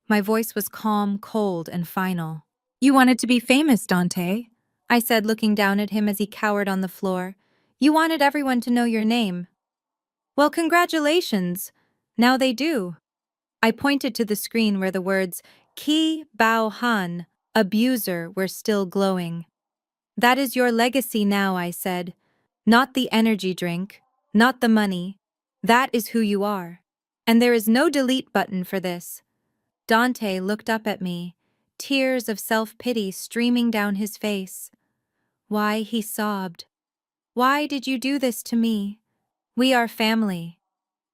Speaker 1: My voice was calm, cold, and final. "You wanted to be famous, Dante," I said, looking down at him as he cowered on the floor. "You wanted everyone to know your name. Well, congratulations. Now they do." I pointed to the screen where the words Ki Bao Han, abuser, were still glowing. "That is your legacy now," I said. "Not the energy drink, not the money. That is who you are. And there is no delete button for this." Dante looked up at me, tears of self-pity streaming down his face. "Why," he sobbed. "Why did you do this to me? We are family."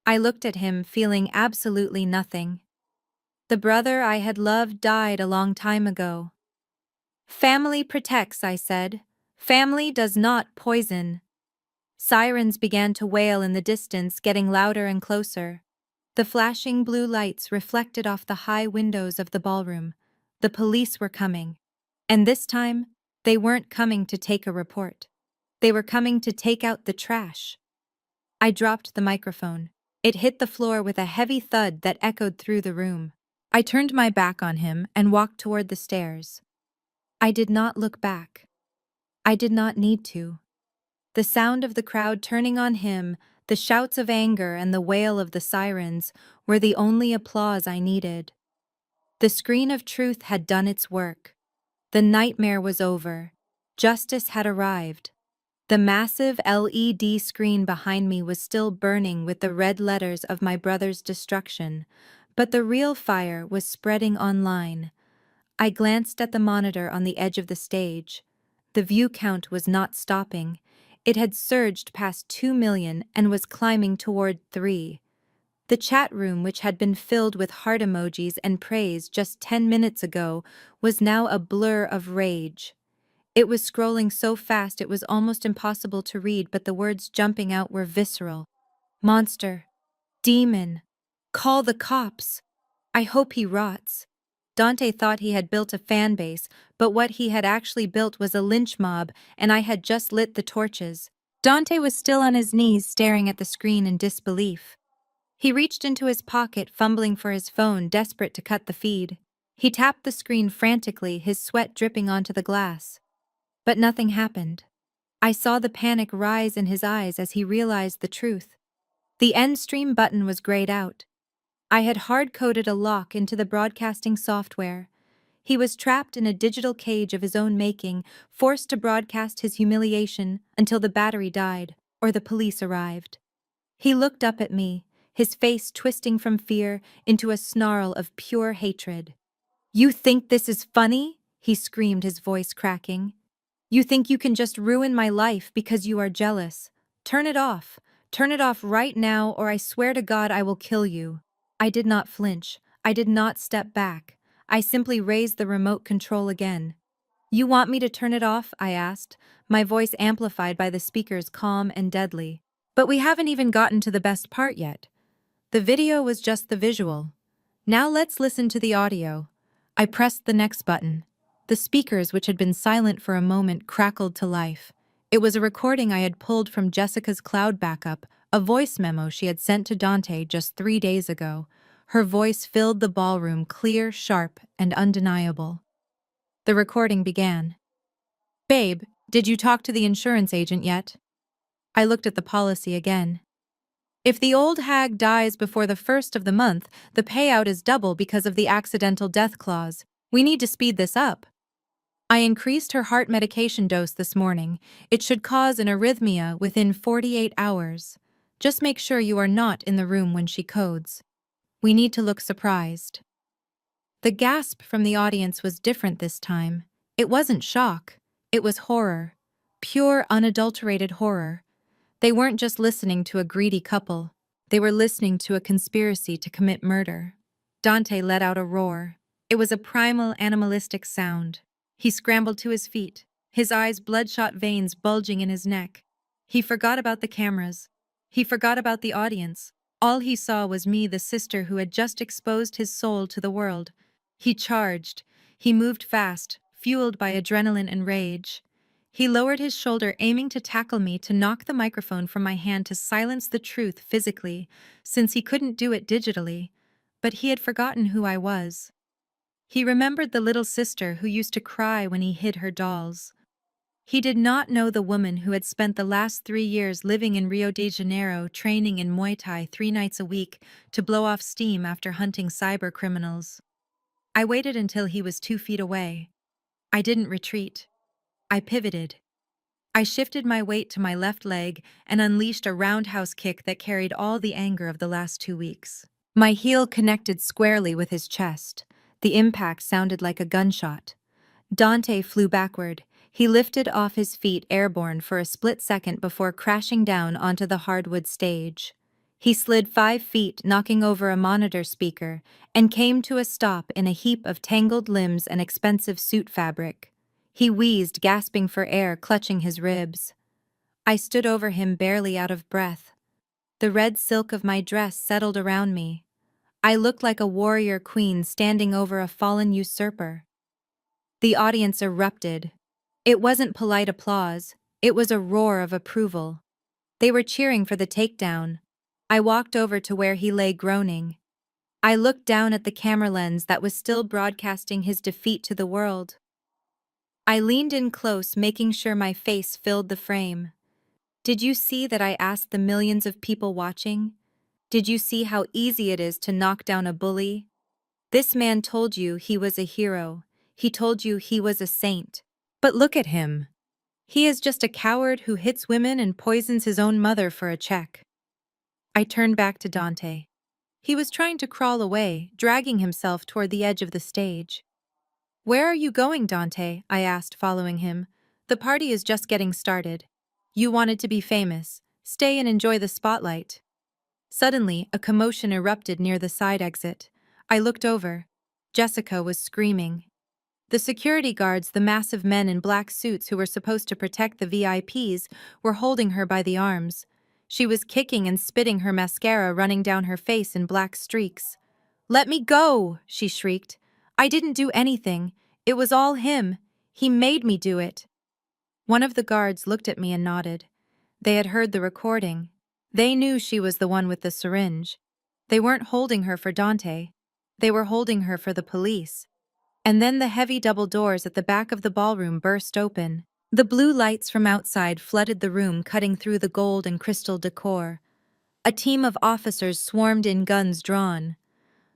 Speaker 1: I looked at him, feeling absolutely nothing. The brother I had loved died a long time ago. "Family protects," I said. "Family does not poison." Sirens began to wail in the distance, getting louder and closer. The flashing blue lights reflected off the high windows of the ballroom. The police were coming. And this time, they weren't coming to take a report. They were coming to take out the trash. I dropped the microphone. It hit the floor with a heavy thud that echoed through the room. I turned my back on him and walked toward the stairs. I did not look back. I did not need to. The sound of the crowd turning on him, the shouts of anger and the wail of the sirens were the only applause I needed. The screen of truth had done its work. The nightmare was over. Justice had arrived. The massive LED screen behind me was still burning with the red letters of my brother's destruction, but the real fire was spreading online. I glanced at the monitor on the edge of the stage. The view count was not stopping. It had surged past 2 million and was climbing toward 3. The chat room, which had been filled with heart emojis and praise just 10 minutes ago, was now a blur of rage. It was scrolling so fast it was almost impossible to read, but the words jumping out were visceral. Monster. Demon. Call the cops. I hope he rots. Dante thought he had built a fan base, but what he had actually built was a lynch mob, and I had just lit the torches. Dante was still on his knees staring at the screen in disbelief. He reached into his pocket, fumbling for his phone, desperate to cut the feed. He tapped the screen frantically, his sweat dripping onto the glass. But nothing happened. I saw the panic rise in his eyes as he realized the truth. The end stream button was grayed out. I had hard-coded a lock into the broadcasting software. He was trapped in a digital cage of his own making, forced to broadcast his humiliation until the battery died or the police arrived. He looked up at me, his face twisting from fear into a snarl of pure hatred. "You think this is funny?" he screamed, his voice cracking. "You think you can just ruin my life because you are jealous? Turn it off. Turn it off right now, or I swear to God I will kill you." I did not flinch. I did not step back. I simply raised the remote control again. "You want me to turn it off?" I asked, my voice amplified by the speaker's calm and deadly. "But we haven't even gotten to the best part yet. The video was just the visual. Now let's listen to the audio." I pressed the next button. The speakers, which had been silent for a moment, crackled to life. It was a recording I had pulled from Jessica's cloud backup, a voice memo she had sent to Dante just 3 days ago. Her voice filled the ballroom, clear, sharp, and undeniable. The recording began. "Babe, did you talk to the insurance agent yet?" I looked at the policy again. "If the old hag dies before the 1st of the month, the payout is double because of the accidental death clause. We need to speed this up. I increased her heart medication dose this morning. It should cause an arrhythmia within 48 hours. Just make sure you are not in the room when she codes. We need to look surprised." The gasp from the audience was different this time. It wasn't shock. It was horror. Pure, unadulterated horror. They weren't just listening to a greedy couple. They were listening to a conspiracy to commit murder. Dante let out a roar. It was a primal, animalistic sound. He scrambled to his feet, his eyes bloodshot veins bulging in his neck. He forgot about the cameras. He forgot about the audience. All he saw was me, the sister who had just exposed his soul to the world. He charged. He moved fast, fueled by adrenaline and rage. He lowered his shoulder, aiming to tackle me, to knock the microphone from my hand, to silence the truth physically, since he couldn't do it digitally. But he had forgotten who I was. He remembered the little sister who used to cry when he hid her dolls. He did not know the woman who had spent the last 3 years living in Rio de Janeiro, training in Muay Thai 3 nights a week to blow off steam after hunting cyber criminals. I waited until he was 2 feet away. I didn't retreat. I pivoted. I shifted my weight to my left leg and unleashed a roundhouse kick that carried all the anger of the last 2 weeks. My heel connected squarely with his chest. The impact sounded like a gunshot. Dante flew backward. He lifted off his feet airborne for a split second before crashing down onto the hardwood stage. He slid 5 feet, knocking over a monitor speaker, and came to a stop in a heap of tangled limbs and expensive suit fabric. He wheezed, gasping for air, clutching his ribs. I stood over him barely out of breath. The red silk of my dress settled around me. I looked like a warrior queen standing over a fallen usurper. The audience erupted. It wasn't polite applause, it was a roar of approval. They were cheering for the takedown. I walked over to where he lay groaning. I looked down at the camera lens that was still broadcasting his defeat to the world. I leaned in close, making sure my face filled the frame. Did you see that I asked the millions of people watching? Did you see how easy it is to knock down a bully? This man told you he was a hero. He told you he was a saint. But look at him. He is just a coward who hits women and poisons his own mother for a check. I turned back to Dante. He was trying to crawl away, dragging himself toward the edge of the stage. "Where are you going, Dante?" I asked, following him. "The party is just getting started. You wanted to be famous. Stay and enjoy the spotlight." Suddenly, a commotion erupted near the side exit. I looked over. Jessica was screaming. The security guards, the massive men in black suits who were supposed to protect the VIPs, were holding her by the arms. She was kicking and spitting, her mascara running down her face in black streaks. "Let me go!" she shrieked. "I didn't do anything. It was all him. He made me do it." One of the guards looked at me and nodded. They had heard the recording. They knew she was the one with the syringe. They weren't holding her for Dante. They were holding her for the police. And then the heavy double doors at the back of the ballroom burst open. The blue lights from outside flooded the room, cutting through the gold and crystal decor. A team of officers swarmed in, guns drawn.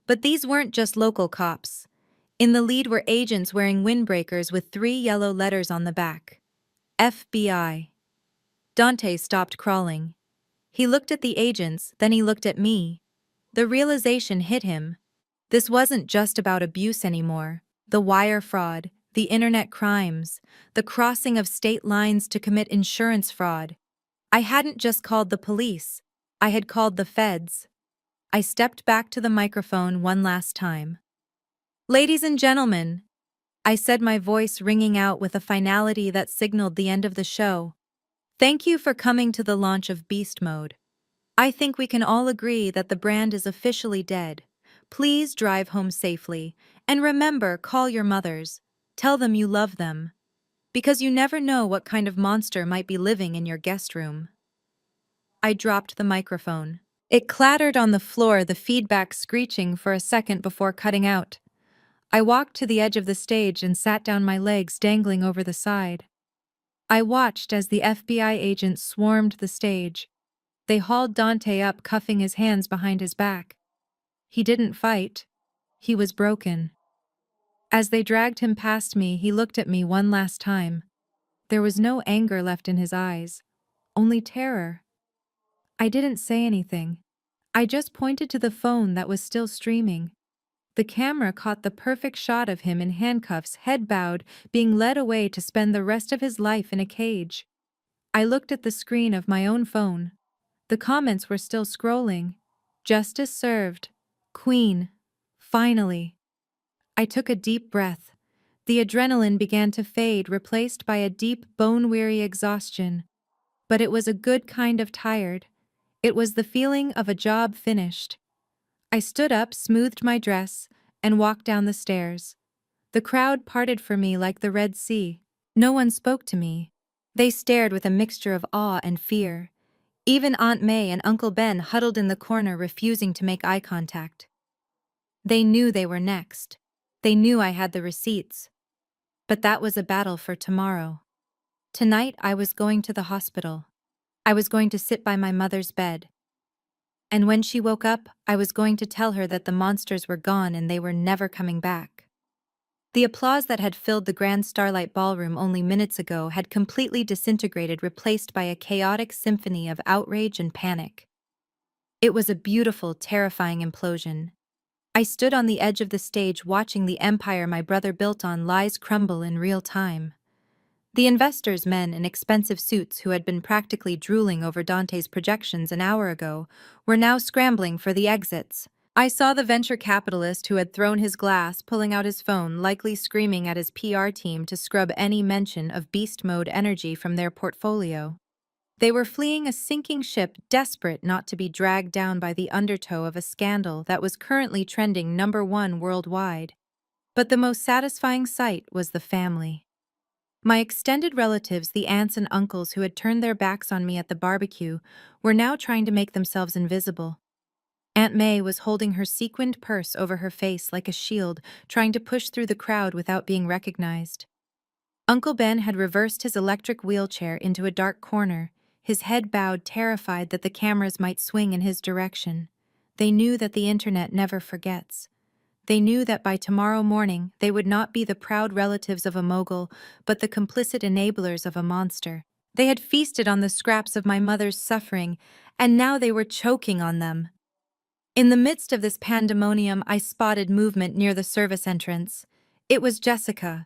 Speaker 1: But these weren't just local cops. In the lead were agents wearing windbreakers with 3 yellow letters on the back. FBI. Dante stopped crawling. He looked at the agents, then he looked at me. The realization hit him. This wasn't just about abuse anymore. The wire fraud, the internet crimes, the crossing of state lines to commit insurance fraud. I hadn't just called the police. I had called the feds. I stepped back to the microphone one last time. "Ladies and gentlemen," I said, my voice ringing out with a finality that signaled the end of the show. "Thank you for coming to the launch of Beast Mode. I think we can all agree that the brand is officially dead. Please drive home safely, and remember, call your mothers. Tell them you love them. Because you never know what kind of monster might be living in your guest room." I dropped the microphone. It clattered on the floor, the feedback screeching for a second before cutting out. I walked to the edge of the stage and sat down, my legs dangling over the side. I watched as the FBI agents swarmed the stage. They hauled Dante up, cuffing his hands behind his back. He didn't fight. He was broken. As they dragged him past me, he looked at me one last time. There was no anger left in his eyes, only terror. I didn't say anything. I just pointed to the phone that was still streaming. The camera caught the perfect shot of him in handcuffs, head bowed, being led away to spend the rest of his life in a cage. I looked at the screen of my own phone. The comments were still scrolling. "Justice served. Queen. Finally." I took a deep breath. The adrenaline began to fade, replaced by a deep, bone-weary exhaustion. But it was a good kind of tired. It was the feeling of a job finished. I stood up, smoothed my dress, and walked down the stairs. The crowd parted for me like the Red Sea. No one spoke to me. They stared with a mixture of awe and fear. Even Aunt May and Uncle Ben huddled in the corner, refusing to make eye contact. They knew they were next. They knew I had the receipts. But that was a battle for tomorrow. Tonight I was going to the hospital. I was going to sit by my mother's bed. And when she woke up, I was going to tell her that the monsters were gone and they were never coming back. The applause that had filled the Grand Starlight Ballroom only minutes ago had completely disintegrated, replaced by a chaotic symphony of outrage and panic. It was a beautiful, terrifying implosion. I stood on the edge of the stage, watching the empire my brother built on lies crumble in real time. The investors, men in expensive suits who had been practically drooling over Dante's projections an hour ago, were now scrambling for the exits. I saw the venture capitalist who had thrown his glass pulling out his phone, likely screaming at his PR team to scrub any mention of beast mode energy from their portfolio. They were fleeing a sinking ship, desperate not to be dragged down by the undertow of a scandal that was currently trending #1 worldwide. But the most satisfying sight was the family. My extended relatives, the aunts and uncles who had turned their backs on me at the barbecue, were now trying to make themselves invisible. Aunt May was holding her sequined purse over her face like a shield, trying to push through the crowd without being recognized. Uncle Ben had reversed his electric wheelchair into a dark corner, his head bowed, terrified that the cameras might swing in his direction. They knew that the internet never forgets. They knew that by tomorrow morning they would not be the proud relatives of a mogul, but the complicit enablers of a monster. They had feasted on the scraps of my mother's suffering, and now they were choking on them. In the midst of this pandemonium, I spotted movement near the service entrance. It was Jessica.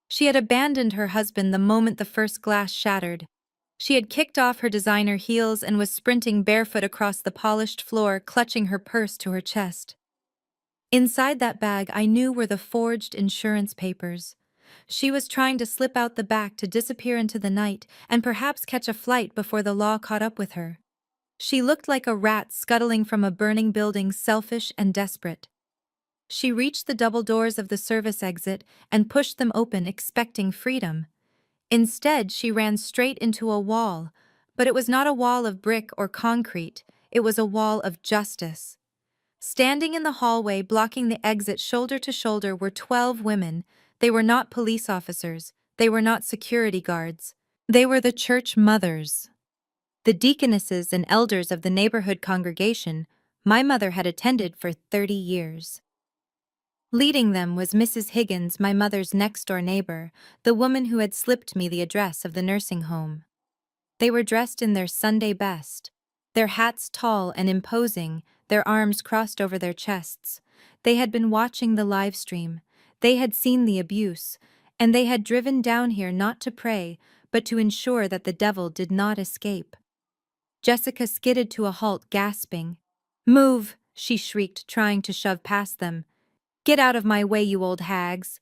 Speaker 1: She had abandoned her husband the moment the first glass shattered. She had kicked off her designer heels and was sprinting barefoot across the polished floor, clutching her purse to her chest. Inside that bag, I knew were the forged insurance papers. She was trying to slip out the back to disappear into the night and perhaps catch a flight before the law caught up with her. She looked like a rat scuttling from a burning building, selfish and desperate. She reached the double doors of the service exit and pushed them open, expecting freedom. Instead, she ran straight into a wall, but it was not a wall of brick or concrete, it was a wall of justice. Standing in the hallway, blocking the exit shoulder to shoulder, were 12 women. They were not police officers, they were not security guards. They were the church mothers. The deaconesses and elders of the neighborhood congregation my mother had attended for 30 years. Leading them was Mrs. Higgins, my mother's next-door neighbor, the woman who had slipped me the address of the nursing home. They were dressed in their Sunday best, their hats tall and imposing, their arms crossed over their chests. They had been watching the live stream. They had seen the abuse, and they had driven down here not to pray, but to ensure that the devil did not escape. Jessica skidded to a halt, gasping. "Move!" she shrieked, trying to shove past them. "Get out of my way, you old hags!"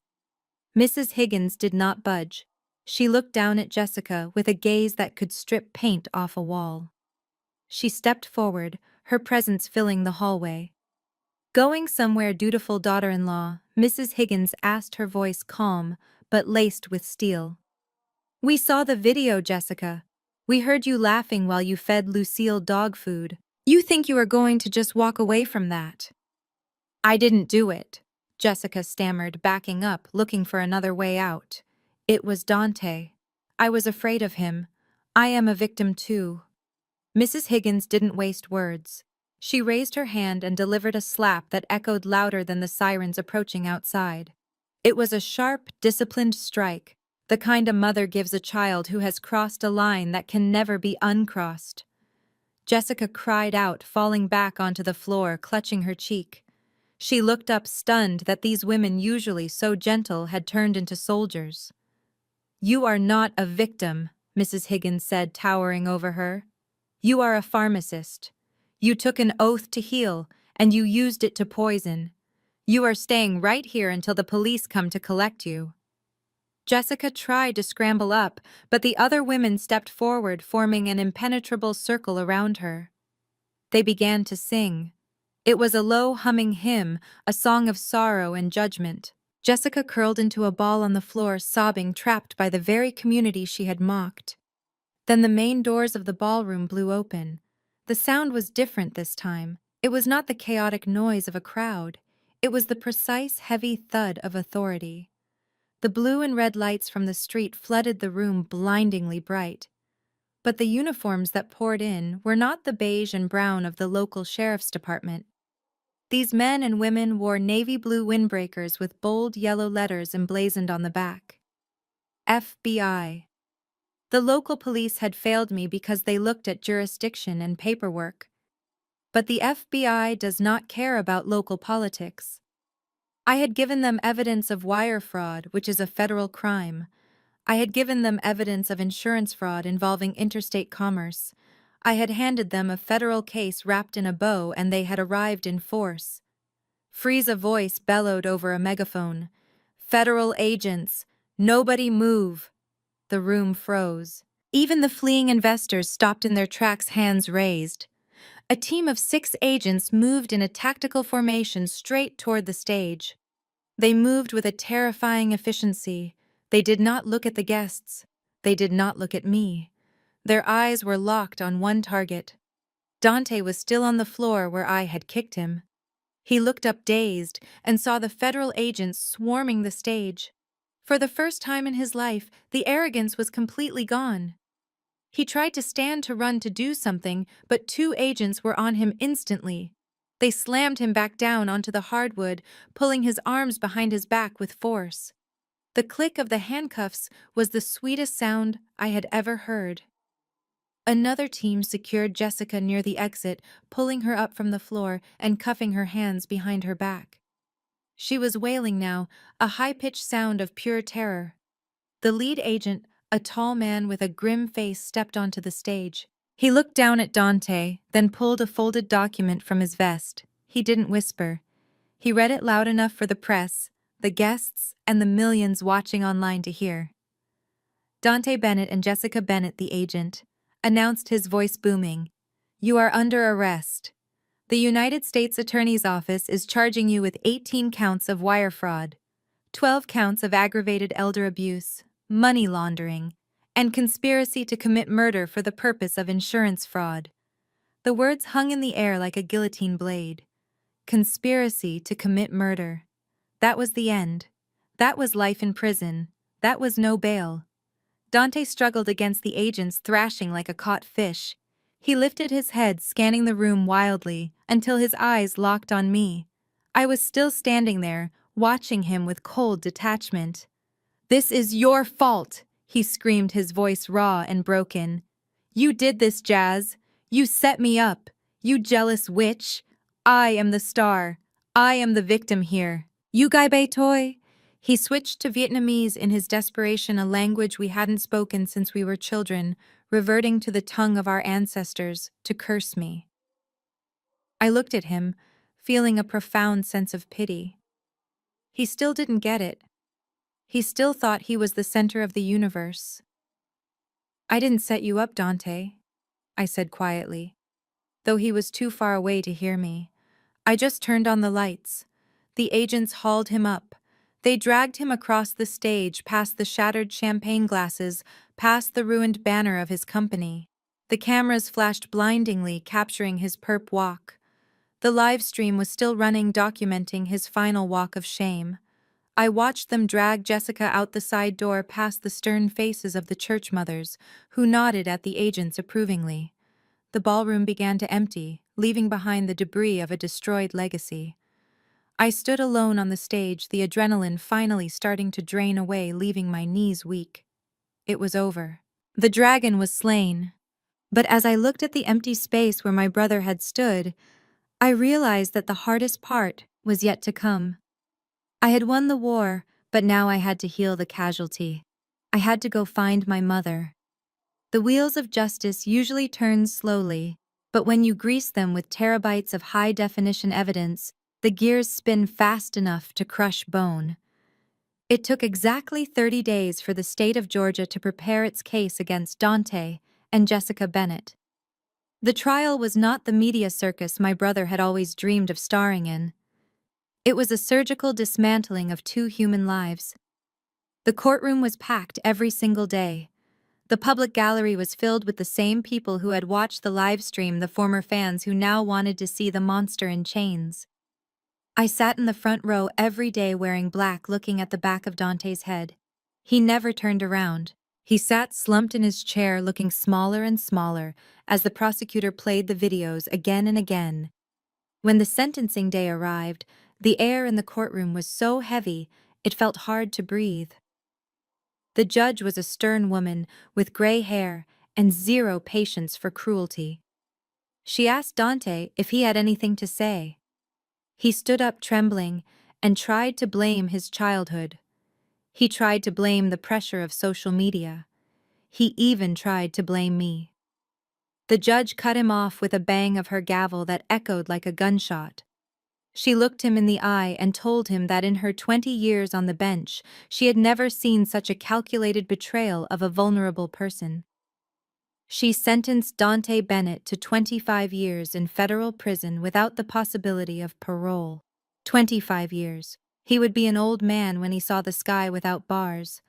Speaker 1: Mrs. Higgins did not budge. She looked down at Jessica with a gaze that could strip paint off a wall. She stepped forward, her presence filling the hallway. "Going somewhere, dutiful daughter-in-law?" Mrs. Higgins asked, her voice calm, but laced with steel. "We saw the video, Jessica. We heard you laughing while you fed Lucille dog food. You think you are going to just walk away from that?" "I didn't do it," Jessica stammered, backing up, looking for another way out. "It was Dante. I was afraid of him. I am a victim too." Mrs. Higgins didn't waste words. She raised her hand and delivered a slap that echoed louder than the sirens approaching outside. It was a sharp, disciplined strike, the kind a mother gives a child who has crossed a line that can never be uncrossed. Jessica cried out, falling back onto the floor, clutching her cheek. She looked up, stunned that these women, usually so gentle, had turned into soldiers. "You are not a victim," Mrs. Higgins said, towering over her. "You are a pharmacist. You took an oath to heal, and you used it to poison. You are staying right here until the police come to collect you." Jessica tried to scramble up, but the other women stepped forward, forming an impenetrable circle around her. They began to sing. It was a low, humming hymn, a song of sorrow and judgment. Jessica curled into a ball on the floor, sobbing, trapped by the very community she had mocked. Then the main doors of the ballroom blew open. The sound was different this time. It was not the chaotic noise of a crowd. It was the precise, heavy thud of authority. The blue and red lights from the street flooded the room, blindingly bright. But the uniforms that poured in were not the beige and brown of the local sheriff's department. These men and women wore navy blue windbreakers with bold yellow letters emblazoned on the back. FBI. The local police had failed me because they looked at jurisdiction and paperwork. But the FBI does not care about local politics. I had given them evidence of wire fraud, which is a federal crime. I had given them evidence of insurance fraud involving interstate commerce. I had handed them a federal case wrapped in a bow, and they had arrived in force. Freeze, a voice bellowed over a megaphone. "Federal agents! Nobody move!" The room froze. Even the fleeing investors stopped in their tracks, hands raised. A team of 6 agents moved in a tactical formation straight toward the stage. They moved with a terrifying efficiency. They did not look at the guests. They did not look at me. Their eyes were locked on one target. Dante was still on the floor where I had kicked him. He looked up dazed and saw the federal agents swarming the stage. For the first time in his life, the arrogance was completely gone. He tried to stand to run to do something, but 2 agents were on him instantly. They slammed him back down onto the hardwood, pulling his arms behind his back with force. The click of the handcuffs was the sweetest sound I had ever heard. Another team secured Jessica near the exit, pulling her up from the floor and cuffing her hands behind her back. She was wailing now, a high-pitched sound of pure terror. The lead agent, a tall man with a grim face, stepped onto the stage. He looked down at Dante, then pulled a folded document from his vest. He didn't whisper. He read it loud enough for the press, the guests, and the millions watching online to hear. Dante Bennett and Jessica Bennett, the agent, announced, his voice booming. "You are under arrest. The United States Attorney's Office is charging you with 18 counts of wire fraud, 12 counts of aggravated elder abuse, money laundering, and conspiracy to commit murder for the purpose of insurance fraud." The words hung in the air like a guillotine blade. Conspiracy to commit murder. That was the end. That was life in prison. That was no bail. Dante struggled against the agents, thrashing like a caught fish. He lifted his head, scanning the room wildly, until his eyes locked on me. I was still standing there, watching him with cold detachment. "This is your fault," he screamed, his voice raw and broken. "You did this, Jazz. You set me up. You jealous witch. I am the star. I am the victim here. You gai bei toi?" He switched to Vietnamese in his desperation, a language we hadn't spoken since we were children, reverting to the tongue of our ancestors, to curse me. I looked at him, feeling a profound sense of pity. He still didn't get it. He still thought he was the center of the universe. "I didn't set you up, Dante," I said quietly, though he was too far away to hear me. "I just turned on the lights." The agents hauled him up. They dragged him across the stage, past the shattered champagne glasses, past the ruined banner of his company. The cameras flashed blindingly, capturing his perp walk. The live stream was still running, documenting his final walk of shame. I watched them drag Jessica out the side door, past the stern faces of the church mothers, who nodded at the agents approvingly. The ballroom began to empty, leaving behind the debris of a destroyed legacy. I stood alone on the stage, the adrenaline finally starting to drain away, leaving my knees weak. It was over. The dragon was slain. But as I looked at the empty space where my brother had stood, I realized that the hardest part was yet to come. I had won the war, but now I had to heal the casualty. I had to go find my mother. The wheels of justice usually turn slowly, but when you grease them with terabytes of high-definition evidence, the gears spin fast enough to crush bone. It took exactly 30 days for the state of Georgia to prepare its case against Dante and Jessica Bennett. The trial was not the media circus my brother had always dreamed of starring in. It was a surgical dismantling of 2 human lives. The courtroom was packed every single day. The public gallery was filled with the same people who had watched the live stream, the former fans who now wanted to see the monster in chains. I sat in the front row every day wearing black, looking at the back of Dante's head. He never turned around. He sat slumped in his chair, looking smaller and smaller as the prosecutor played the videos again and again. When the sentencing day arrived, the air in the courtroom was so heavy it felt hard to breathe. The judge was a stern woman with gray hair and zero patience for cruelty. She asked Dante if he had anything to say. He stood up trembling and tried to blame his childhood. He tried to blame the pressure of social media. He even tried to blame me. The judge cut him off with a bang of her gavel that echoed like a gunshot. She looked him in the eye and told him that in her 20 years on the bench, she had never seen such a calculated betrayal of a vulnerable person. She sentenced Dante Bennett to 25 years in federal prison without the possibility of parole. 25 years. He would be an old man when he saw the sky without bars.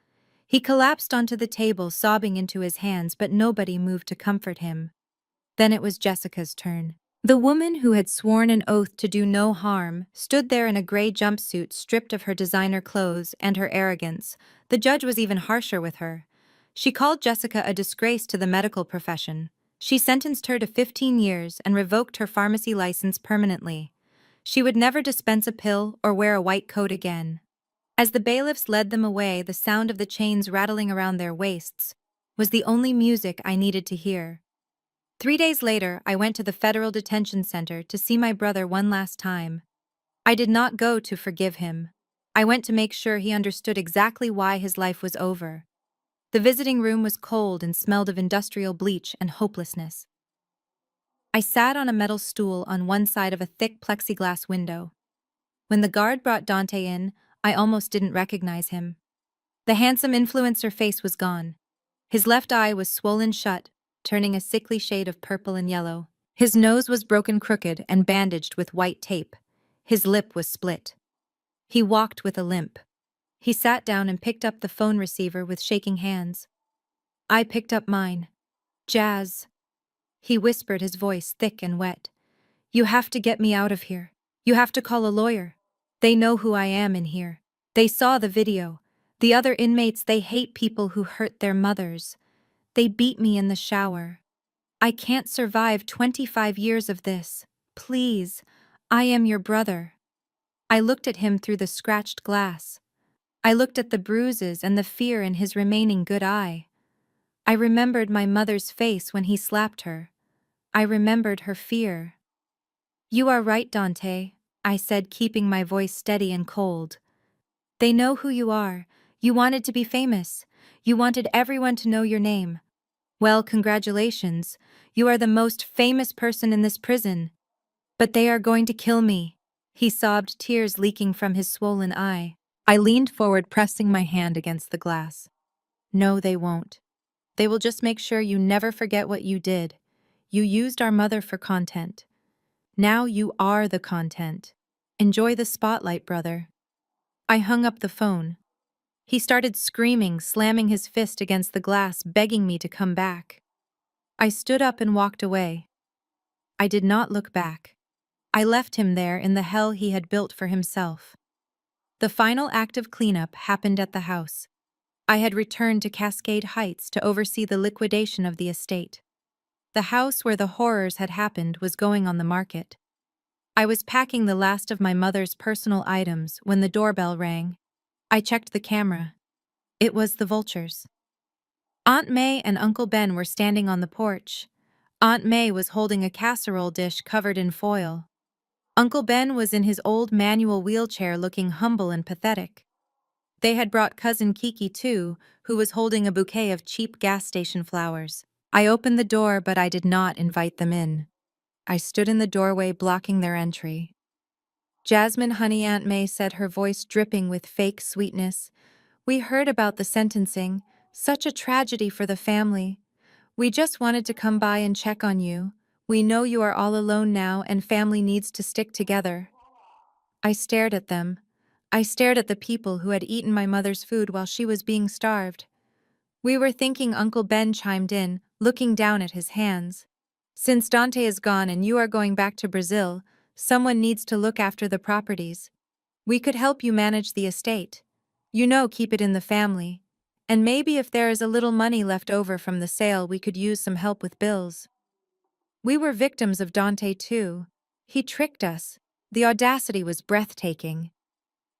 Speaker 1: He collapsed onto the table, sobbing into his hands, but nobody moved to comfort him. Then it was Jessica's turn. The woman who had sworn an oath to do no harm stood there in a gray jumpsuit, stripped of her designer clothes and her arrogance. The judge was even harsher with her. She called Jessica a disgrace to the medical profession. She sentenced her to 15 years and revoked her pharmacy license permanently. She would never dispense a pill or wear a white coat again. As the bailiffs led them away, the sound of the chains rattling around their waists was the only music I needed to hear. 3 days later, I went to the federal detention center to see my brother one last time. I did not go to forgive him. I went to make sure he understood exactly why his life was over. The visiting room was cold and smelled of industrial bleach and hopelessness. I sat on a metal stool on one side of a thick plexiglass window. When the guard brought Dante in, I almost didn't recognize him. The handsome influencer face was gone. His left eye was swollen shut, turning a sickly shade of purple and yellow. His nose was broken crooked and bandaged with white tape. His lip was split. He walked with a limp. He sat down and picked up the phone receiver with shaking hands. I picked up mine. Jazz. He whispered, his voice thick and wet. You have to get me out of here. You have to call a lawyer. They know who I am in here. They saw the video. The other inmates, they hate people who hurt their mothers. They beat me in the shower. I can't survive 25 years of this. Please, I am your brother. I looked at him through the scratched glass. I looked at the bruises and the fear in his remaining good eye. I remembered my mother's face when he slapped her. I remembered her fear. You are right, Dante, I said, keeping my voice steady and cold. They know who you are. You wanted to be famous. You wanted everyone to know your name. Well, congratulations. You are the most famous person in this prison. But they are going to kill me. He sobbed, tears leaking from his swollen eye. I leaned forward, pressing my hand against the glass. No, they won't. They will just make sure you never forget what you did. You used our mother for content. Now you are the content. Enjoy the spotlight, brother. I hung up the phone. He started screaming, slamming his fist against the glass, begging me to come back. I stood up and walked away. I did not look back. I left him there in the hell he had built for himself. The final act of cleanup happened at the house. I had returned to Cascade Heights to oversee the liquidation of the estate. The house where the horrors had happened was going on the market. I was packing the last of my mother's personal items when the doorbell rang. I checked the camera. It was the Vultures. Aunt May and Uncle Ben were standing on the porch. Aunt May was holding a casserole dish covered in foil. Uncle Ben was in his old manual wheelchair, looking humble and pathetic. They had brought cousin Kiki too, who was holding a bouquet of cheap gas station flowers. I opened the door, but I did not invite them in. I stood in the doorway, blocking their entry. Jasmine, honey, Aunt May said, her voice dripping with fake sweetness. We heard about the sentencing. Such a tragedy for the family. We just wanted to come by and check on you. We know you are all alone now and family needs to stick together. I stared at them. I stared at the people who had eaten my mother's food while she was being starved. We were thinking. Uncle Ben chimed in, looking down at his hands. Since Dante is gone and you are going back to Brazil, someone needs to look after the properties. We could help you manage the estate. You know, keep it in the family. And maybe if there is a little money left over from the sale, we could use some help with bills. We were victims of Dante too. He tricked us. The audacity was breathtaking.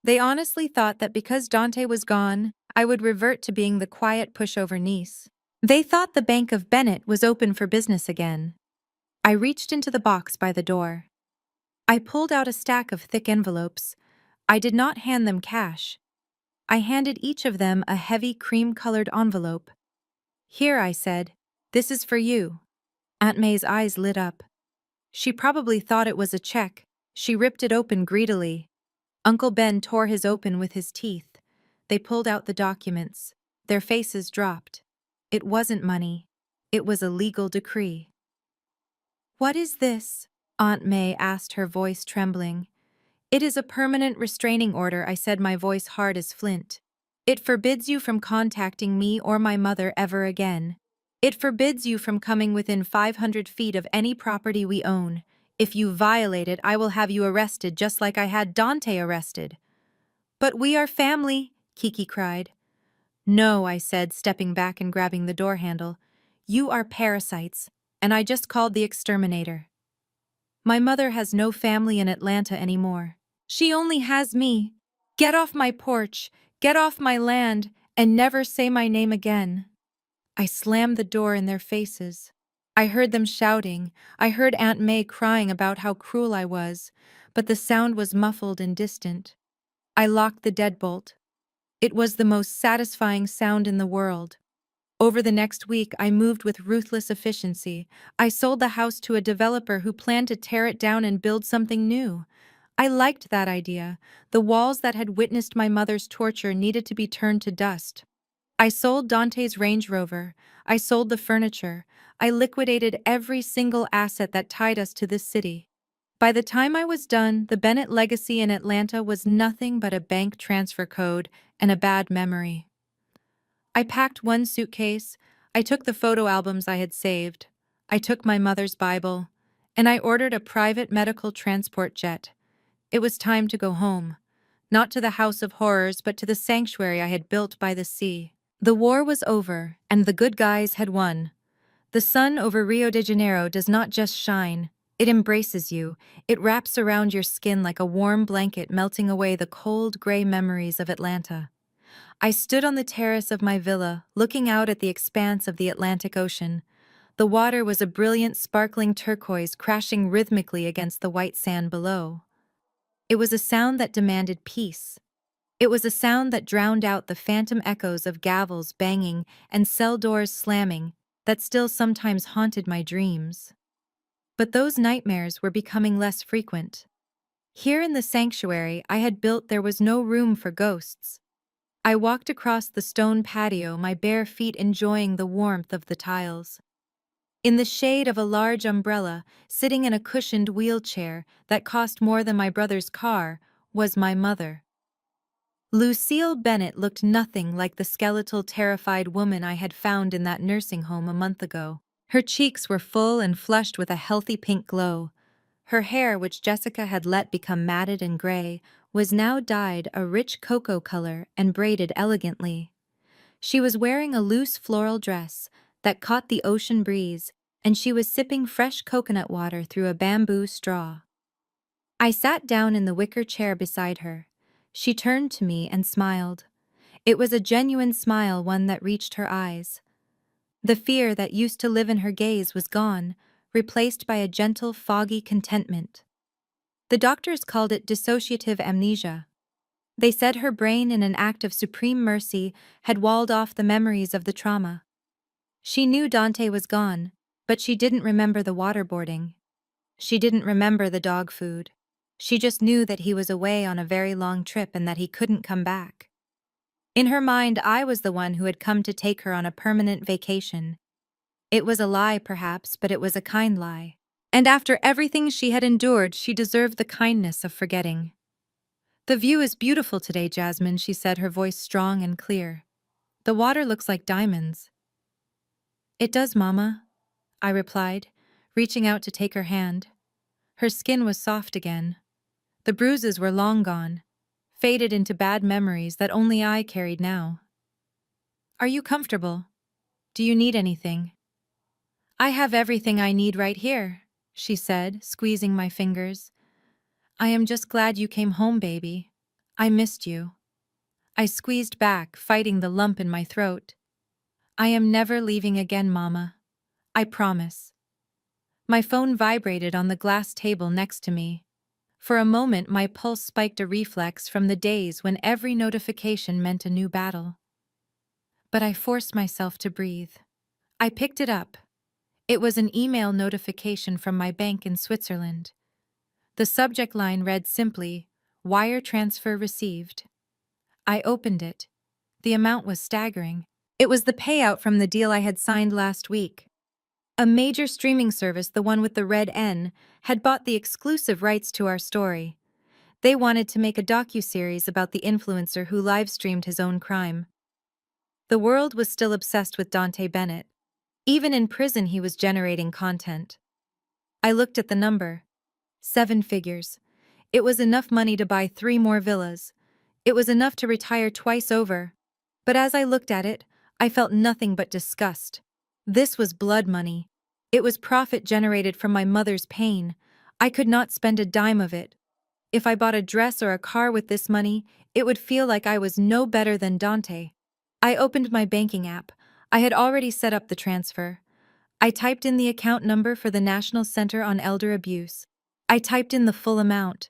Speaker 1: They honestly thought that because Dante was gone, I would revert to being the quiet pushover niece. They thought the Bank of Bennett was open for business again. I reached into the box by the door. I pulled out a stack of thick envelopes. I did not hand them cash. I handed each of them a heavy cream-colored envelope. Here, I said, this is for you. Aunt May's eyes lit up. She probably thought it was a check. She ripped it open greedily. Uncle Ben tore his open with his teeth. They pulled out the documents. Their faces dropped. It wasn't money. It was a legal decree. "What is this?" Aunt May asked, her voice trembling. "It is a permanent restraining order," I said, my voice hard as flint. "It forbids you from contacting me or my mother ever again. It forbids you from coming within 500 feet of any property we own. If you violate it, I will have you arrested just like I had Dante arrested." "But we are family," Kiki cried. "No," I said, stepping back and grabbing the door handle. "You are parasites, and I just called the exterminator. My mother has no family in Atlanta anymore. She only has me. Get off my porch, get off my land, and never say my name again." I slammed the door in their faces. I heard them shouting. I heard Aunt May crying about how cruel I was, but the sound was muffled and distant. I locked the deadbolt. It was the most satisfying sound in the world. Over the next week, I moved with ruthless efficiency. I sold the house to a developer who planned to tear it down and build something new. I liked that idea. The walls that had witnessed my mother's torture needed to be turned to dust. I sold Dante's Range Rover. I sold the furniture. I liquidated every single asset that tied us to this city. By the time I was done, the Bennett legacy in Atlanta was nothing but a bank transfer code and a bad memory. I packed one suitcase, I took the photo albums I had saved, I took my mother's Bible, and I ordered a private medical transport jet. It was time to go home. Not to the house of horrors, but to the sanctuary I had built by the sea. The war was over, and the good guys had won. The sun over Rio de Janeiro does not just shine, it embraces you. It wraps around your skin like a warm blanket, melting away the cold, gray memories of Atlanta. I stood on the terrace of my villa, looking out at the expanse of the Atlantic Ocean. The water was a brilliant, sparkling turquoise crashing rhythmically against the white sand below. It was a sound that demanded peace. It was a sound that drowned out the phantom echoes of gavels banging and cell doors slamming that still sometimes haunted my dreams. But those nightmares were becoming less frequent. Here in the sanctuary I had built, there was no room for ghosts. I walked across the stone patio, my bare feet enjoying the warmth of the tiles. In the shade of a large umbrella, sitting in a cushioned wheelchair that cost more than my brother's car, was my mother. Lucille Bennett looked nothing like the skeletal, terrified woman I had found in that nursing home a month ago. Her cheeks were full and flushed with a healthy pink glow. Her hair, which Jessica had let become matted and gray, was now dyed a rich cocoa color and braided elegantly. She was wearing a loose floral dress that caught the ocean breeze, and she was sipping fresh coconut water through a bamboo straw. I sat down in the wicker chair beside her. She turned to me and smiled. It was a genuine smile, one that reached her eyes. The fear that used to live in her gaze was gone, replaced by a gentle, foggy contentment. The doctors called it dissociative amnesia. They said her brain, in an act of supreme mercy, had walled off the memories of the trauma. She knew Dante was gone, but she didn't remember the waterboarding. She didn't remember the dog food. She just knew that he was away on a very long trip and that he couldn't come back. In her mind, I was the one who had come to take her on a permanent vacation. It was a lie, perhaps, but it was a kind lie. And after everything she had endured, she deserved the kindness of forgetting. "The view is beautiful today, Jasmine," she said, her voice strong and clear. "The water looks like diamonds." "It does, Mama," I replied, reaching out to take her hand. Her skin was soft again. The bruises were long gone, faded into bad memories that only I carried now. "Are you comfortable? Do you need anything?" "I have everything I need right here," she said, squeezing my fingers. "I am just glad you came home, baby. I missed you." I squeezed back, fighting the lump in my throat. "I am never leaving again, Mama. I promise." My phone vibrated on the glass table next to me. For a moment, my pulse spiked, a reflex from the days when every notification meant a new battle. But I forced myself to breathe. I picked it up. It was an email notification from my bank in Switzerland. The subject line read simply, "Wire transfer received." I opened it. The amount was staggering. It was the payout from the deal I had signed last week. A major streaming service, the one with the red N, had bought the exclusive rights to our story. They wanted to make a docuseries about the influencer who live-streamed his own crime. The world was still obsessed with Dante Bennett. Even in prison he was generating content. I looked at the number. 7 figures. It was enough money to buy 3 more villas. It was enough to retire twice over. But as I looked at it, I felt nothing but disgust. This was blood money. It was profit generated from my mother's pain. I could not spend a dime of it. If I bought a dress or a car with this money, it would feel like I was no better than Dante. I opened my banking app. I had already set up the transfer. I typed in the account number for the National Center on Elder Abuse. I typed in the full amount.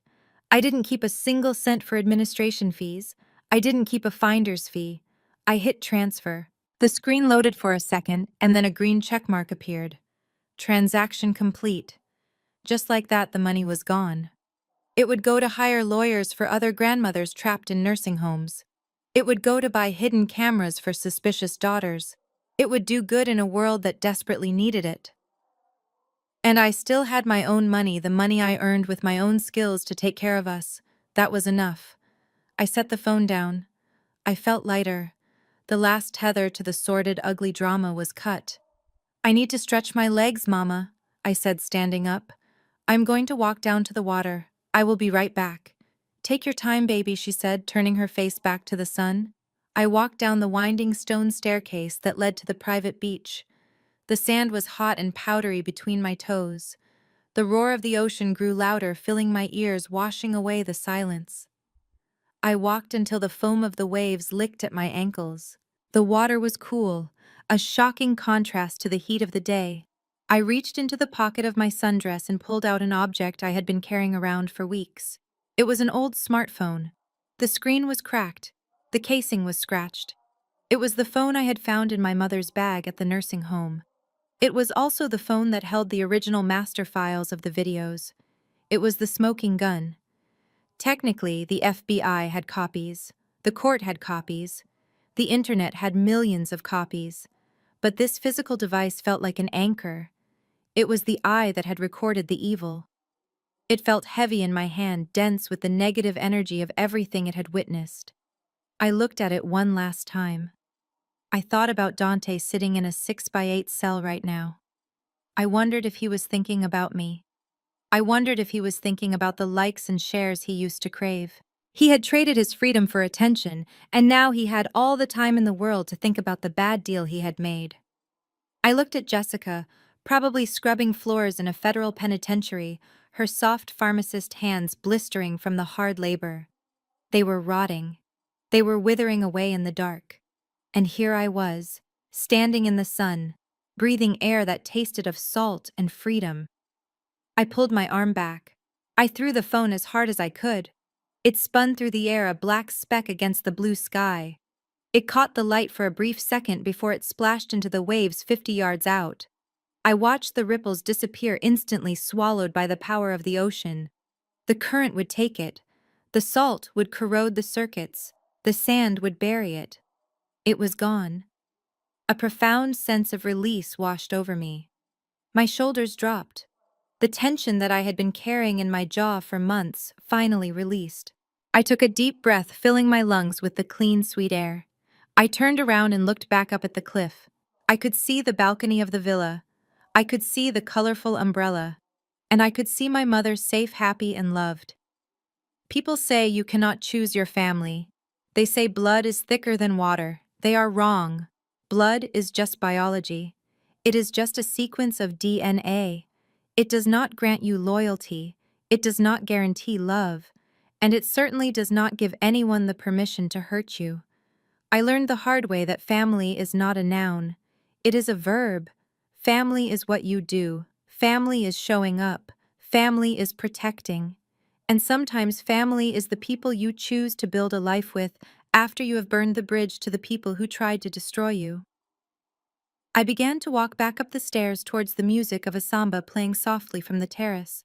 Speaker 1: I didn't keep a single cent for administration fees. I didn't keep a finder's fee. I hit transfer. The screen loaded for a second, and then a green checkmark appeared. Transaction complete. Just like that, the money was gone. It would go to hire lawyers for other grandmothers trapped in nursing homes. It would go to buy hidden cameras for suspicious daughters. It would do good in a world that desperately needed it. And I still had my own money, the money I earned with my own skills to take care of us. That was enough. I set the phone down. I felt lighter. The last tether to the sordid, ugly drama was cut. I need to stretch my legs, Mama, I said, standing up. I'm going to walk down to the water. I will be right back. Take your time, baby, she said, turning her face back to the sun. I walked down the winding stone staircase that led to the private beach. The sand was hot and powdery between my toes. The roar of the ocean grew louder, filling my ears, washing away the silence. I walked until the foam of the waves licked at my ankles. The water was cool, a shocking contrast to the heat of the day. I reached into the pocket of my sundress and pulled out an object I had been carrying around for weeks. It was an old smartphone. The screen was cracked. The casing was scratched. It was the phone I had found in my mother's bag at the nursing home. It was also the phone that held the original master files of the videos. It was the smoking gun. Technically, the FBI had copies. The court had copies. The internet had millions of copies. But this physical device felt like an anchor. It was the eye that had recorded the evil. It felt heavy in my hand, dense with the negative energy of everything it had witnessed. I looked at it one last time. I thought about Dante sitting in a 6x8 cell right now. I wondered if he was thinking about me. I wondered if he was thinking about the likes and shares he used to crave. He had traded his freedom for attention, and now he had all the time in the world to think about the bad deal he had made. I looked at Jessica, probably scrubbing floors in a federal penitentiary, her soft pharmacist hands blistering from the hard labor. They were rotting. They were withering away in the dark. And here I was, standing in the sun, breathing air that tasted of salt and freedom. I pulled my arm back. I threw the phone as hard as I could. It spun through the air, a black speck against the blue sky. It caught the light for a brief second before it splashed into the waves 50 yards out. I watched the ripples disappear, instantly swallowed by the power of the ocean. The current would take it. The salt would corrode the circuits. The sand would bury it. It was gone. A profound sense of release washed over me. My shoulders dropped. The tension that I had been carrying in my jaw for months finally released. I took a deep breath, filling my lungs with the clean, sweet air. I turned around and looked back up at the cliff. I could see the balcony of the villa. I could see the colorful umbrella. And I could see my mother safe, happy, and loved. People say you cannot choose your family. They say blood is thicker than water. They are wrong. Blood is just biology. It is just a sequence of DNA. It does not grant you loyalty. It does not guarantee love. And it certainly does not give anyone the permission to hurt you. I learned the hard way that family is not a noun. It is a verb. Family is what you do. Family is showing up. Family is protecting. And sometimes family is the people you choose to build a life with after you have burned the bridge to the people who tried to destroy you. I began to walk back up the stairs towards the music of a samba playing softly from the terrace.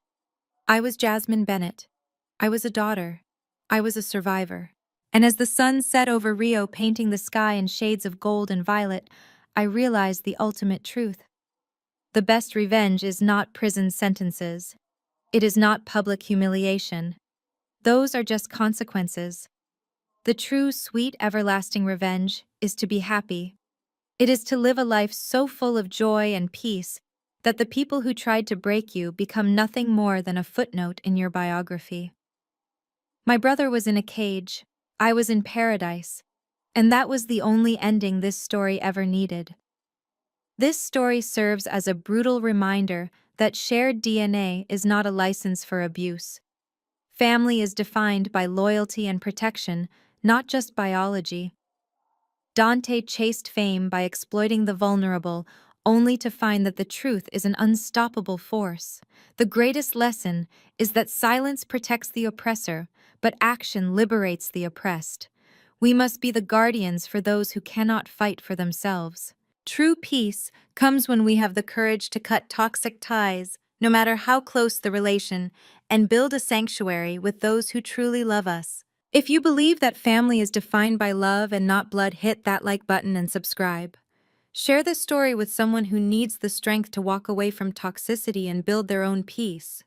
Speaker 1: I was Jasmine Bennett. I was a daughter. I was a survivor. And as the sun set over Rio, painting the sky in shades of gold and violet, I realized the ultimate truth. The best revenge is not prison sentences. It is not public humiliation. Those are just consequences. The true, sweet, everlasting revenge is to be happy. It is to live a life so full of joy and peace that the people who tried to break you become nothing more than a footnote in your biography. My brother was in a cage, I was in paradise, and that was the only ending this story ever needed. This story serves as a brutal reminder that shared DNA is not a license for abuse. Family is defined by loyalty and protection, not just biology. Dante chased fame by exploiting the vulnerable, only to find that the truth is an unstoppable force. The greatest lesson is that silence protects the oppressor, but action liberates the oppressed. We must be the guardians for those who cannot fight for themselves. True peace comes when we have the courage to cut toxic ties, no matter how close the relation, and build a sanctuary with those who truly love us. If you believe that family is defined by love and not blood, hit that like button and subscribe. Share this story with someone who needs the strength to walk away from toxicity and build their own peace.